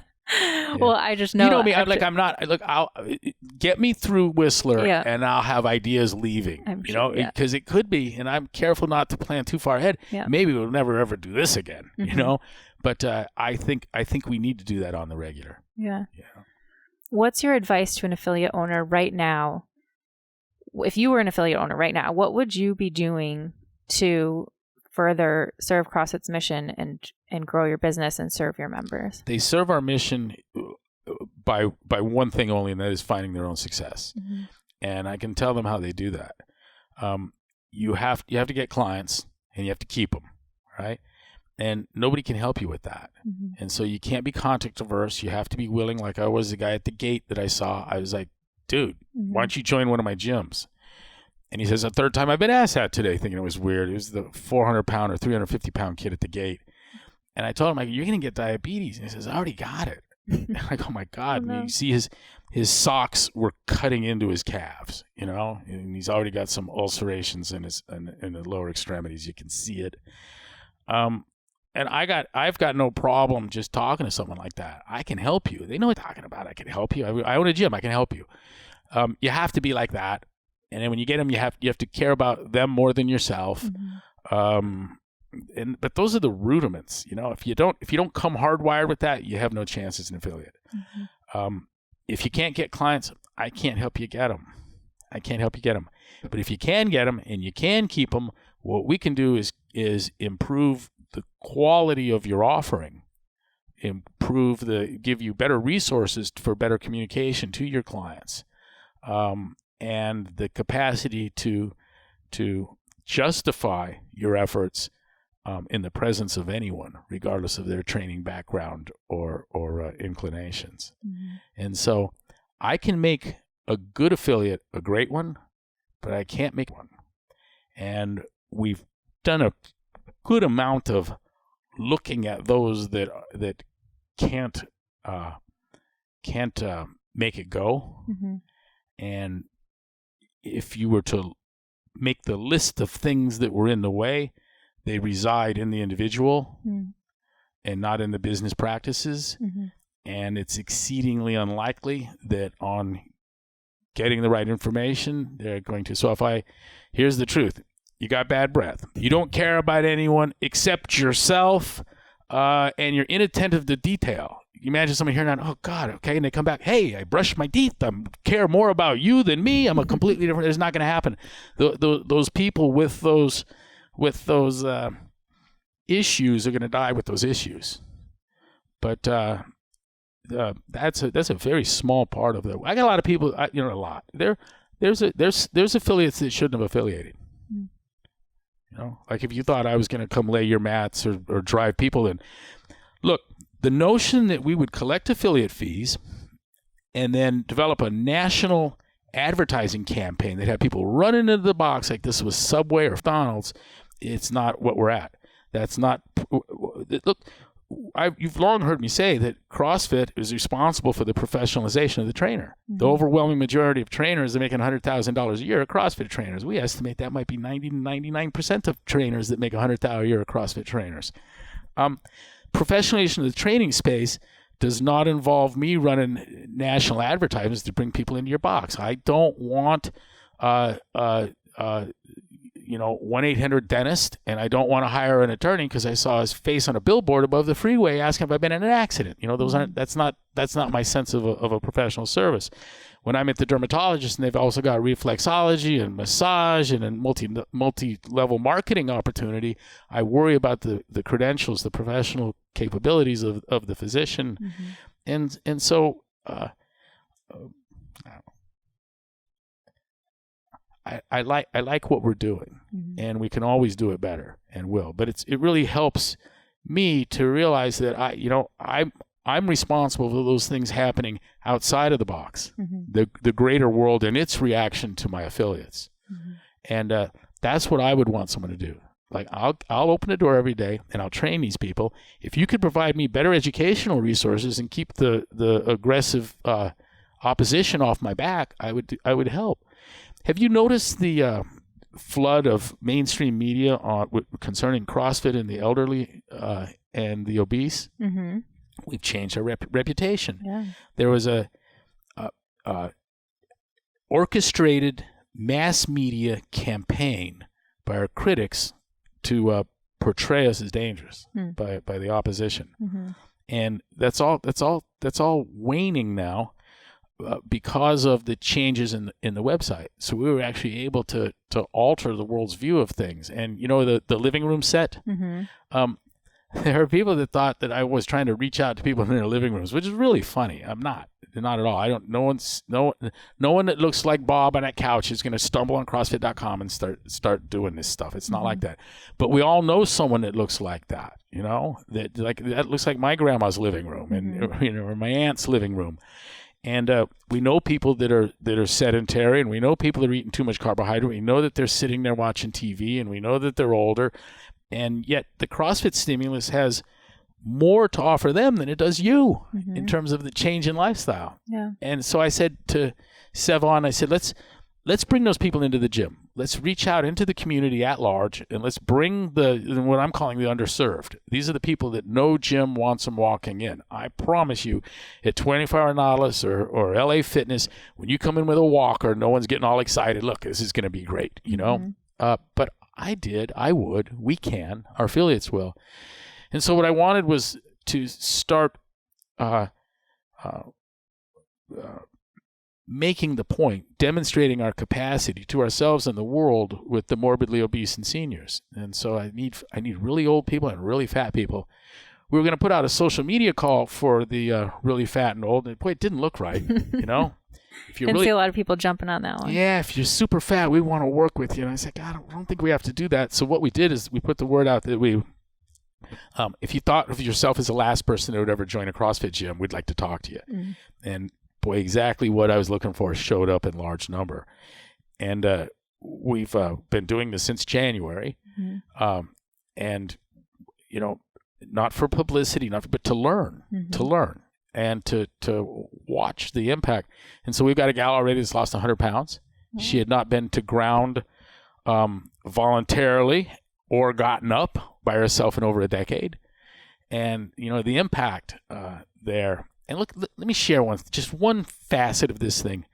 Well, I just know. You know me. I'll get me through Whistler, and I'll have ideas leaving. Because it could be, and I'm careful not to plan too far ahead. Maybe we'll never ever do this again. But I think we need to do that on the regular. Yeah. What's your advice to an affiliate owner right now? If you were an affiliate owner right now, what would you be doing to further serve CrossFit's mission and grow your business and serve your members? They serve our mission by one thing only, and that is finding their own success. And I can tell them how they do that. You have to get clients, and you have to keep them, right? And nobody can help you with that. And so you can't be contact averse. You have to be willing. Like I was the guy at the gate that I saw. I was like, dude, why don't you join one of my gyms? And he says, the third time I've been asked that today, thinking it was weird. It was the 400-pound or 350-pound kid at the gate. And I told him, you're going to get diabetes. And he says, I already got it. I go, oh, my God. And you see his socks were cutting into his calves, and he's already got some ulcerations in the lower extremities. You can see it. And I've got no problem just talking to someone like that. I can help you. They know what I'm talking about. I can help you. I own a gym. I can help you. You have to be like that. And then when you get them, you have to care about them more than yourself. But those are the rudiments. If you don't come hardwired with that, you have no chance as an affiliate. If you can't get clients, I can't help you get them. But if you can get them and you can keep them, what we can do is improve the quality of your offering, give you better resources for better communication to your clients. And the capacity to justify your efforts in the presence of anyone, regardless of their training background or inclinations. And so I can make a good affiliate a great one, but I can't make one. And we've done a good amount of looking at those that can't make it go. And if you were to make the list of things that were in the way, they reside in the individual and not in the business practices. And it's exceedingly unlikely that on getting the right information, they're going to. So here's the truth. You got bad breath. You don't care about anyone except yourself, and you're inattentive to detail. You imagine somebody hearing that, oh, God, okay, and they come back, hey, I brushed my teeth. I care more about you than me. I'm a completely different. It's not going to happen. Those people with those issues are going to die with those issues. But that's a very small part of it. I got a lot of people, a lot. There's affiliates that shouldn't have affiliated. Like if you thought I was going to come lay your mats or drive people in. Look, the notion that we would collect affiliate fees and then develop a national advertising campaign that had people run into the box like this was Subway or McDonald's, it's not what we're at. That's not. Look, you've long heard me say that CrossFit is responsible for the professionalization of the trainer. The overwhelming majority of trainers that are making $100,000 a year are CrossFit trainers. We estimate that might be 90 to 99% of trainers that make $100,000 a year are CrossFit trainers. Professionalization of the training space does not involve me running national advertisements to bring people into your box. I don't want 1-800 dentist, and I don't want to hire an attorney because I saw his face on a billboard above the freeway asking if I've been in an accident. That's not my sense of a professional service. When I'm at the dermatologist and they've also got reflexology and massage and a multi-level marketing opportunity, I worry about the credentials, the professional capabilities of the physician. And so I like what we're doing, and we can always do it better and will. But it really helps me to realize that I'm responsible for those things happening outside of the box, the greater world and its reaction to my affiliates. And that's what I would want someone to do. Like I'll open the door every day and I'll train these people. If you could provide me better educational resources and keep the aggressive opposition off my back, I would help. Have you noticed the flood of mainstream media concerning CrossFit and the elderly and the obese? We've changed our reputation. Yeah. There was a orchestrated mass media campaign by our critics to portray us as dangerous by the opposition, and that's all waning now. Because of the changes in the website. So we were actually able to alter the world's view of things. And the living room set, there are people that thought that I was trying to reach out to people in their living rooms, which is really funny. I'm not at all. No one that looks like Bob on that couch is going to stumble on CrossFit.com and start doing this stuff. It's not like that. But we all know someone that looks like that, that looks like my grandma's living room and or my aunt's living room. And we know people that are sedentary, and we know people that are eating too much carbohydrate. We know that they're sitting there watching TV, and we know that they're older. And yet the CrossFit stimulus has more to offer them than it does you in terms of the change in lifestyle. Yeah. And so I said to Sevon, I said, let's bring those people into the gym. Let's reach out into the community at large, and let's bring what I'm calling the underserved. These are the people that no gym wants them walking in. I promise you, at 24 Hour Nautilus or LA Fitness, when you come in with a walker, no one's getting all excited. Look, this is going to be great, you know? But I would, we can, our affiliates will. And so what I wanted was to start making the point, demonstrating our capacity to ourselves and the world with the morbidly obese and seniors. And so I need really old people and really fat people. We were going to put out a social media call for the really fat and old, and boy, it didn't look right, you know? If you're Didn't see a lot of people jumping on that one. Yeah, if you're super fat, we want to work with you. And I said, God, I don't think we have to do that. So what we did is we put the word out that if you thought of yourself as the last person that would ever join a CrossFit gym, we'd like to talk to you. And boy, exactly what I was looking for showed up in large number. And we've been doing this since January. And, you know, not for publicity, but to learn, and to watch the impact. And so we've got a gal already that's lost 100 pounds. She had not been to ground voluntarily or gotten up by herself in over a decade. And, you know, the impact there. And look, let me share just one facet of this thing.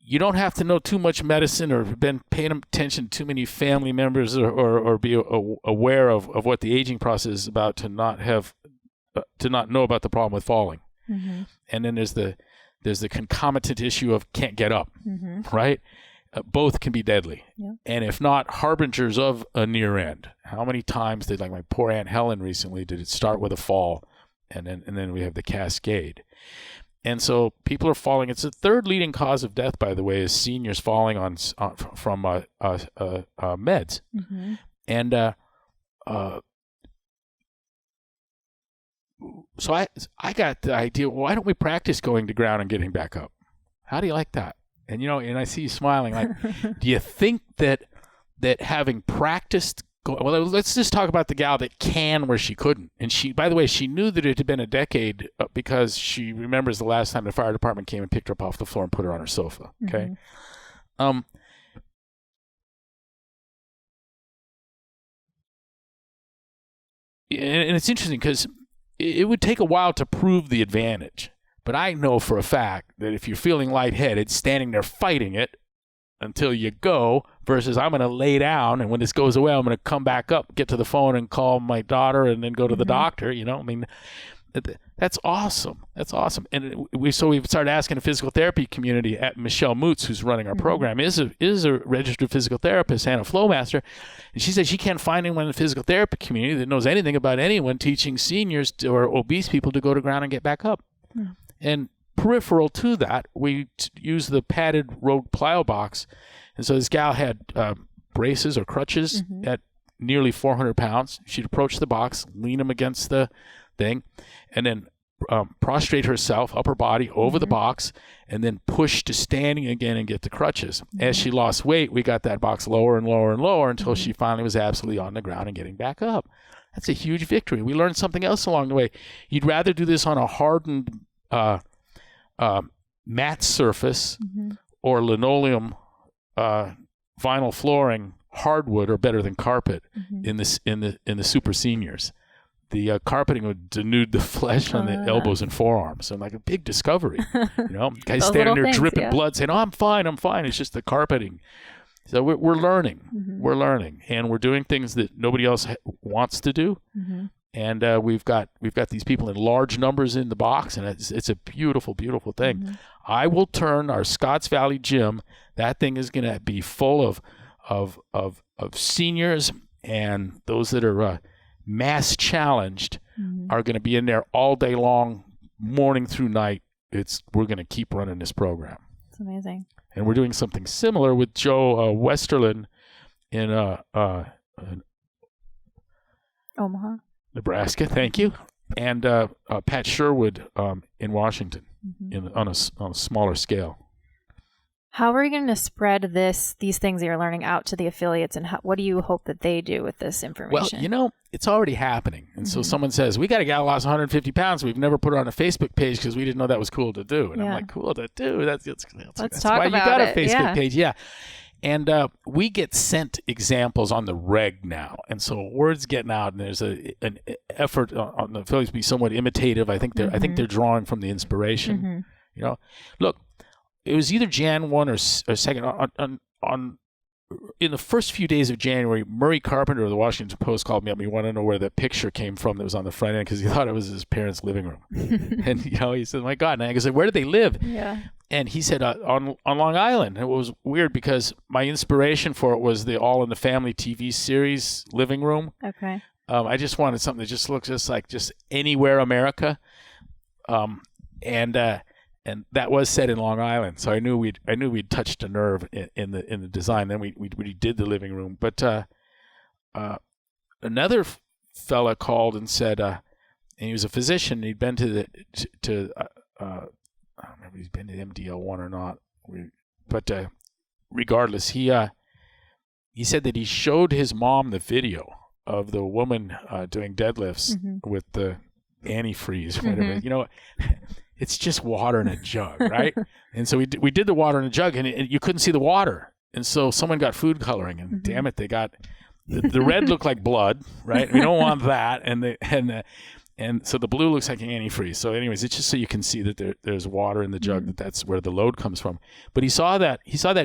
You don't have to know too much medicine or been paying attention to too many family members or be aware of what the aging process is about to not know about the problem with falling. And then there's the concomitant issue of can't get up, right? Both can be deadly. And if not, harbingers of a near end. How many times did, like my poor Aunt Helen recently, did it start with a fall? And then we have the cascade. And so people are falling. It's the third leading cause of death, by the way, is seniors falling from meds. And so I got the idea, why don't we practice going to ground and getting back up? How do you like that? And, you know, and I see you smiling. Like, do you think that having practiced, well, let's just talk about the gal that can where she couldn't. And she, by the way, she knew that it had been a decade because she remembers the last time the fire department came and picked her up off the floor and put her on her sofa. Okay. And it's interesting because it would take a while to prove the advantage. But I know for a fact that if you're feeling lightheaded, standing there fighting it until you go versus I'm going to lay down, and when this goes away, I'm going to come back up, get to the phone and call my daughter and then go to the doctor, you know? I mean, that's awesome. That's awesome. And we've started asking the physical therapy community at Michelle Moots, who's running our program, is a registered physical therapist and a flow master. And she said she can't find anyone in the physical therapy community that knows anything about anyone teaching seniors or obese people to go to ground and get back up. And peripheral to that, we use the padded road plyo box. And so this gal had braces or crutches at nearly 400 pounds. She'd approach the box, lean them against the thing, and then prostrate herself, upper body, over the box, and then push to standing again and get the crutches. As she lost weight, we got that box lower and lower and lower until she finally was absolutely on the ground and getting back up. That's a huge victory. We learned something else along the way. You'd rather do this on a hardened mat surface or linoleum vinyl flooring, hardwood, or better than carpet in the super seniors. The carpeting would denude the flesh on the elbows and forearms. So like a big discovery, you know, guys standing there dripping blood saying, "Oh, I'm fine. It's just the carpeting." So we're learning, and we're doing things that nobody else wants to do. And we've got these people in large numbers in the box, and it's a beautiful, beautiful thing. I will turn our Scotts Valley gym. That thing is going to be full of seniors, and those that are mass challenged are going to be in there all day long, morning through night. We're going to keep running this program. It's amazing. And we're doing something similar with Joe Westerlin in Omaha, Nebraska. Thank you. and Pat Sherwood in Washington, on a smaller scale. How are you going to spread these things that you're learning out to the affiliates, and what do you hope that they do with this information? Well, it's already happening. And so someone says, we got a gal lost 150 pounds. We've never put her on a Facebook page because we didn't know that was cool to do. And I'm like, cool to do? That's talk why about you got it. a Facebook page. Yeah. And we get sent examples on the reg now. And so word's getting out, and there's an effort on the affiliates to be somewhat imitative. I think they're drawing from the inspiration. Look, it was either Jan 1 or 2nd. In the first few days of January, Murray Carpenter of the Washington Post called me up. He wanted to know where the picture came from that was on the front end because he thought it was his parents' living room. And he said, "My God!" And I said, "Where did they live?" Yeah. And he said, "On Long Island." It was weird because my inspiration for it was the All in the Family TV series living room. Okay. I just wanted something that just looks just like just anywhere America, and that was set in Long Island, so I knew we'd touched a nerve in the design. Then we did the living room, but another fella called and said, and he was a physician. He'd been to I don't remember if he's been to MDL1 or not, but regardless, he said that he showed his mom the video of the woman doing deadlifts with the antifreeze, whatever. It's just water in a jug, right? And so we did the water in a jug, and you couldn't see the water. And so someone got food coloring, and damn it, they got the red looked like blood, right? We don't want that, and so the blue looks like antifreeze. So, anyways, it's just so you can see that there's water in the jug. That's where the load comes from. But he saw that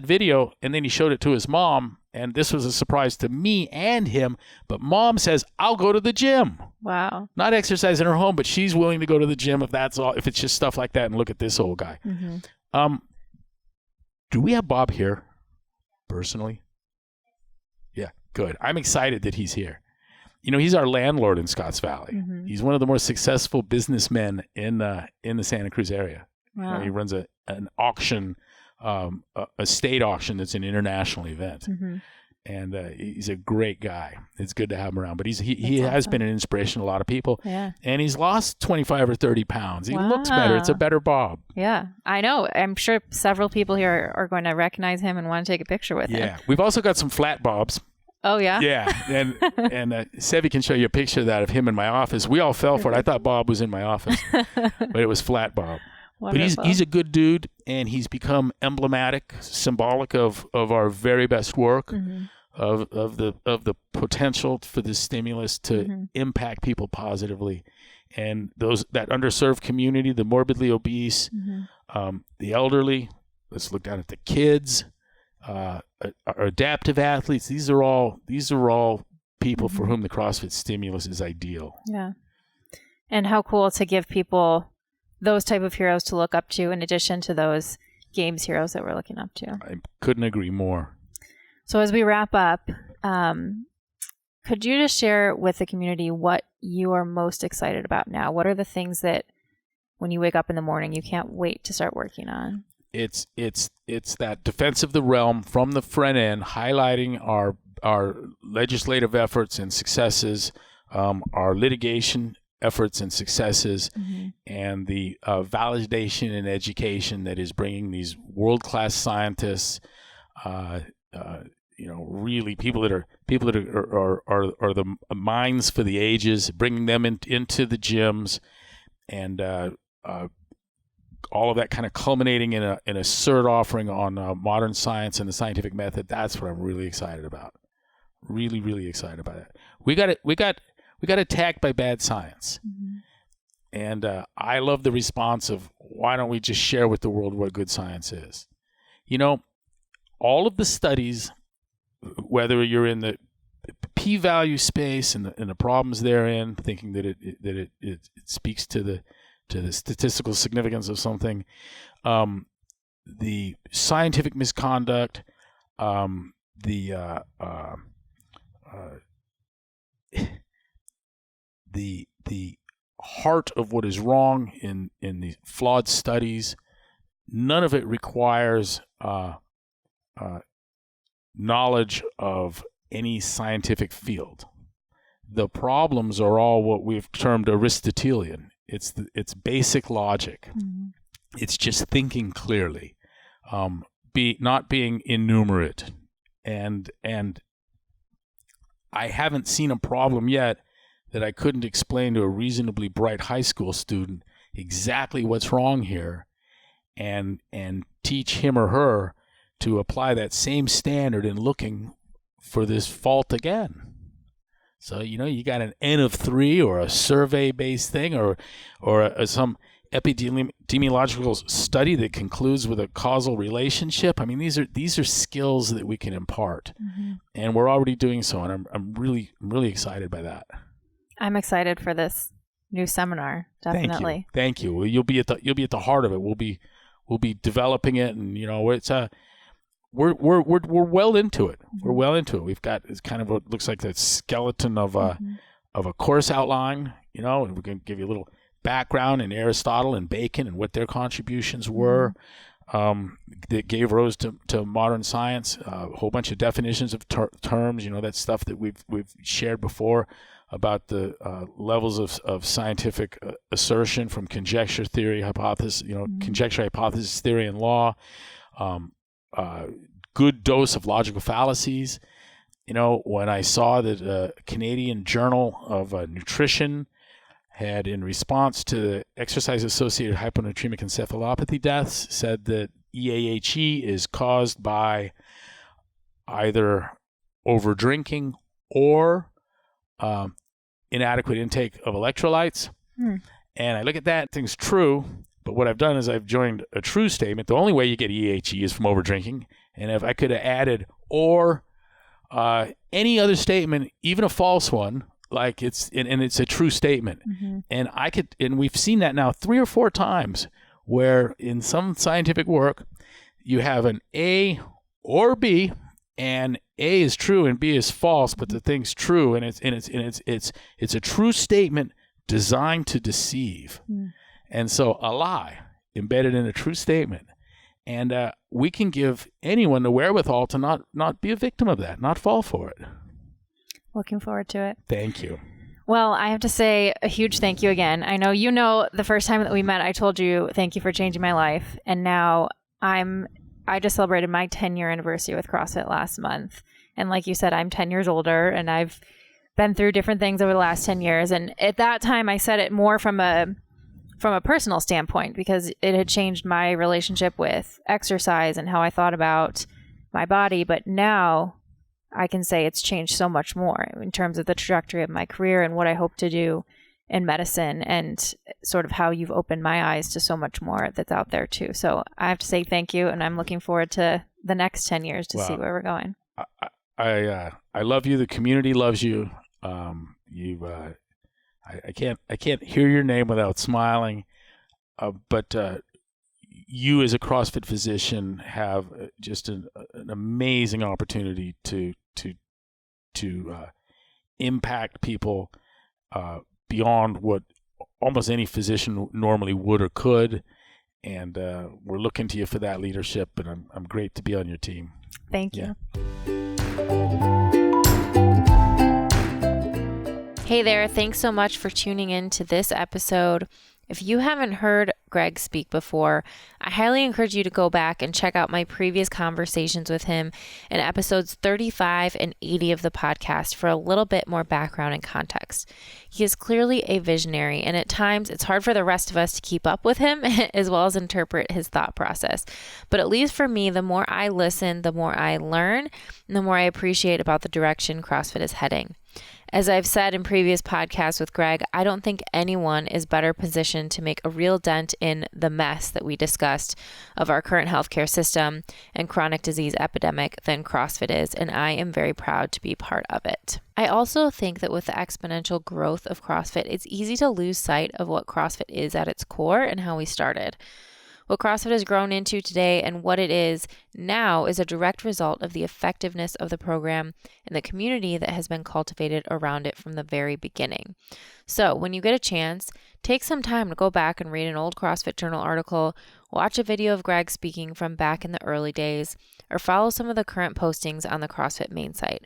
video, and then he showed it to his mom, and this was a surprise to me and him. But Mom says, "I'll go to the gym." Wow. Not exercise in her home, but she's willing to go to the gym if that's all. If it's just stuff like that, and look at this old guy. Do we have Bob here, personally? Yeah, good. I'm excited that he's here. He's our landlord in Scotts Valley. He's one of the more successful businessmen in the Santa Cruz area. Wow. He runs an auction, a state auction that's an international event. And he's a great guy. It's good to have him around. But he has been an inspiration to a lot of people. Yeah. And he's lost 25 or 30 pounds. He looks better. It's a better Bob. Yeah, I know. I'm sure several people here are going to recognize him and want to take a picture with him. Yeah. We've also got some flat Bobs. Oh, yeah? Yeah. And Sevi can show you a picture of that of him in my office. We all fell for it. I thought Bob was in my office, but it was flat Bob. Wonderful. But he's a good dude, and he's become emblematic, symbolic of our very best work, of the potential for this stimulus to impact people positively, and that underserved community, the morbidly obese, the elderly. Let's look down at the kids, our adaptive athletes. These are all people for whom the CrossFit stimulus is ideal. Yeah, and how cool to give people those type of heroes to look up to, in addition to those games heroes that we're looking up to. I couldn't agree more. So as we wrap up, could you just share with the community what you are most excited about now? What are the things that when you wake up in the morning, you can't wait to start working on? It's that defense of the realm from the front end, highlighting our legislative efforts and successes, our litigation efforts and successes, and the validation and education that is bringing these world-class scientists, really people that are the minds for the ages, bringing them into the gyms, and all of that kind of culminating in a cert offering on modern science and the scientific method. That's what I'm really excited about. Really, really excited about that. We got attacked by bad science. And I love the response of, why don't we just share with the world what good science is? All of the studies, whether you're in the p-value space and the problems therein, thinking that it speaks to the statistical significance of something, the scientific misconduct, the heart of what is wrong in the flawed studies, none of it requires knowledge of any scientific field. the problems are all what we've termed Aristotelian. It's basic logic. Mm-hmm. It's just thinking clearly, not being innumerate, and I haven't seen a problem yet that I couldn't explain to a reasonably bright high school student exactly what's wrong here, and teach him or her to apply that same standard in looking for this fault again. So, you got an N of 3 or a survey-based thing or some epidemiological study that concludes with a causal relationship. I mean, these are skills that we can impart, mm-hmm. and we're already doing so, and I'm really excited by that. I'm excited for this new seminar. Definitely. Thank you. Well, you'll be at the heart of it. We'll be developing it, and it's we're well into it. Mm-hmm. We're well into it. We've got it's kind of looks like the skeleton of a course outline, and we're going to give you a little background in Aristotle and Bacon and what their contributions were, that gave rise to modern science. A whole bunch of definitions of terms. that stuff that we've shared before about the levels of scientific assertion, from conjecture, theory, hypothesis. Conjecture, hypothesis, theory, and law. Good dose of logical fallacies. When I saw that a Canadian Journal of Nutrition had, in response to exercise-associated hyponatremic encephalopathy deaths, said that EAHE is caused by either over-drinking or inadequate intake of electrolytes. And I look at that, thing's true, but what I've done is I've joined a true statement. The only way you get EAHE is from over-drinking. And if I could have added or any other statement, even a false one, like it's a true statement. Mm-hmm. And we've seen that now 3 or 4 times, where in some scientific work you have an A or B, and A is true and B is false, but the thing's true, and it's a true statement designed to deceive. And so a lie embedded in a true statement. And we can give anyone the wherewithal to not be a victim of that, not fall for it. Looking forward to it. Thank you. Well, I have to say a huge thank you again. I know the first time that we met, I told you thank you for changing my life. And now I just celebrated my 10-year anniversary with CrossFit last month. And like you said, I'm 10 years older, and I've been through different things over the last 10 years. And at that time, I said it more from a personal standpoint, because it had changed my relationship with exercise and how I thought about my body. But now I can say it's changed so much more in terms of the trajectory of my career and what I hope to do in medicine, and sort of how you've opened my eyes to so much more that's out there too. So I have to say thank you, and I'm looking forward to the next 10 years to see where we're going. I love you. The community loves you. I can't hear your name without smiling, but you as a CrossFit physician have just an amazing opportunity to impact people beyond what almost any physician normally would or could, and we're looking to you for that leadership. And I'm great to be on your team. Thank you. Hey there, thanks so much for tuning in to this episode. If you haven't heard Greg speak before, I highly encourage you to go back and check out my previous conversations with him in episodes 35 and 80 of the podcast for a little bit more background and context. He is clearly a visionary, and at times it's hard for the rest of us to keep up with him as well as interpret his thought process. But at least for me, the more I listen, the more I learn, and the more I appreciate about the direction CrossFit is heading. As I've said in previous podcasts with Greg, I don't think anyone is better positioned to make a real dent in the mess that we discussed of our current healthcare system and chronic disease epidemic than CrossFit is, and I am very proud to be part of it. I also think that with the exponential growth of CrossFit, it's easy to lose sight of what CrossFit is at its core and how we started. What CrossFit has grown into today and what it is now is a direct result of the effectiveness of the program and the community that has been cultivated around it from the very beginning. So when you get a chance, take some time to go back and read an old CrossFit Journal article, watch a video of Greg speaking from back in the early days, or follow some of the current postings on the CrossFit main site.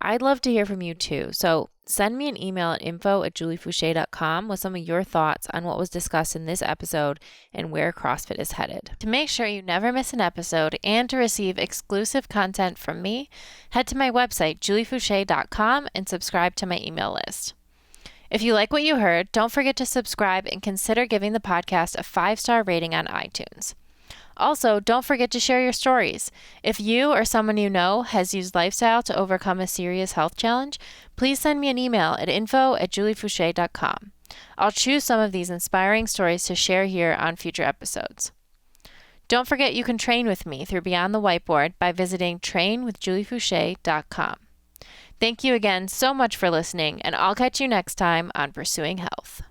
I'd love to hear from you too. So send me an email at info@juliefoucher.com with some of your thoughts on what was discussed in this episode and where CrossFit is headed. To make sure you never miss an episode and to receive exclusive content from me, head to my website, juliefoucher.com, and subscribe to my email list. If you like what you heard, don't forget to subscribe and consider giving the podcast a 5-star rating on iTunes. Also, don't forget to share your stories. If you or someone you know has used lifestyle to overcome a serious health challenge, please send me an email at info@juliefoucher.com. I'll choose some of these inspiring stories to share here on future episodes. Don't forget you can train with me through Beyond the Whiteboard by visiting trainwithjuliefoucher.com. Thank you again so much for listening, and I'll catch you next time on Pursuing Health.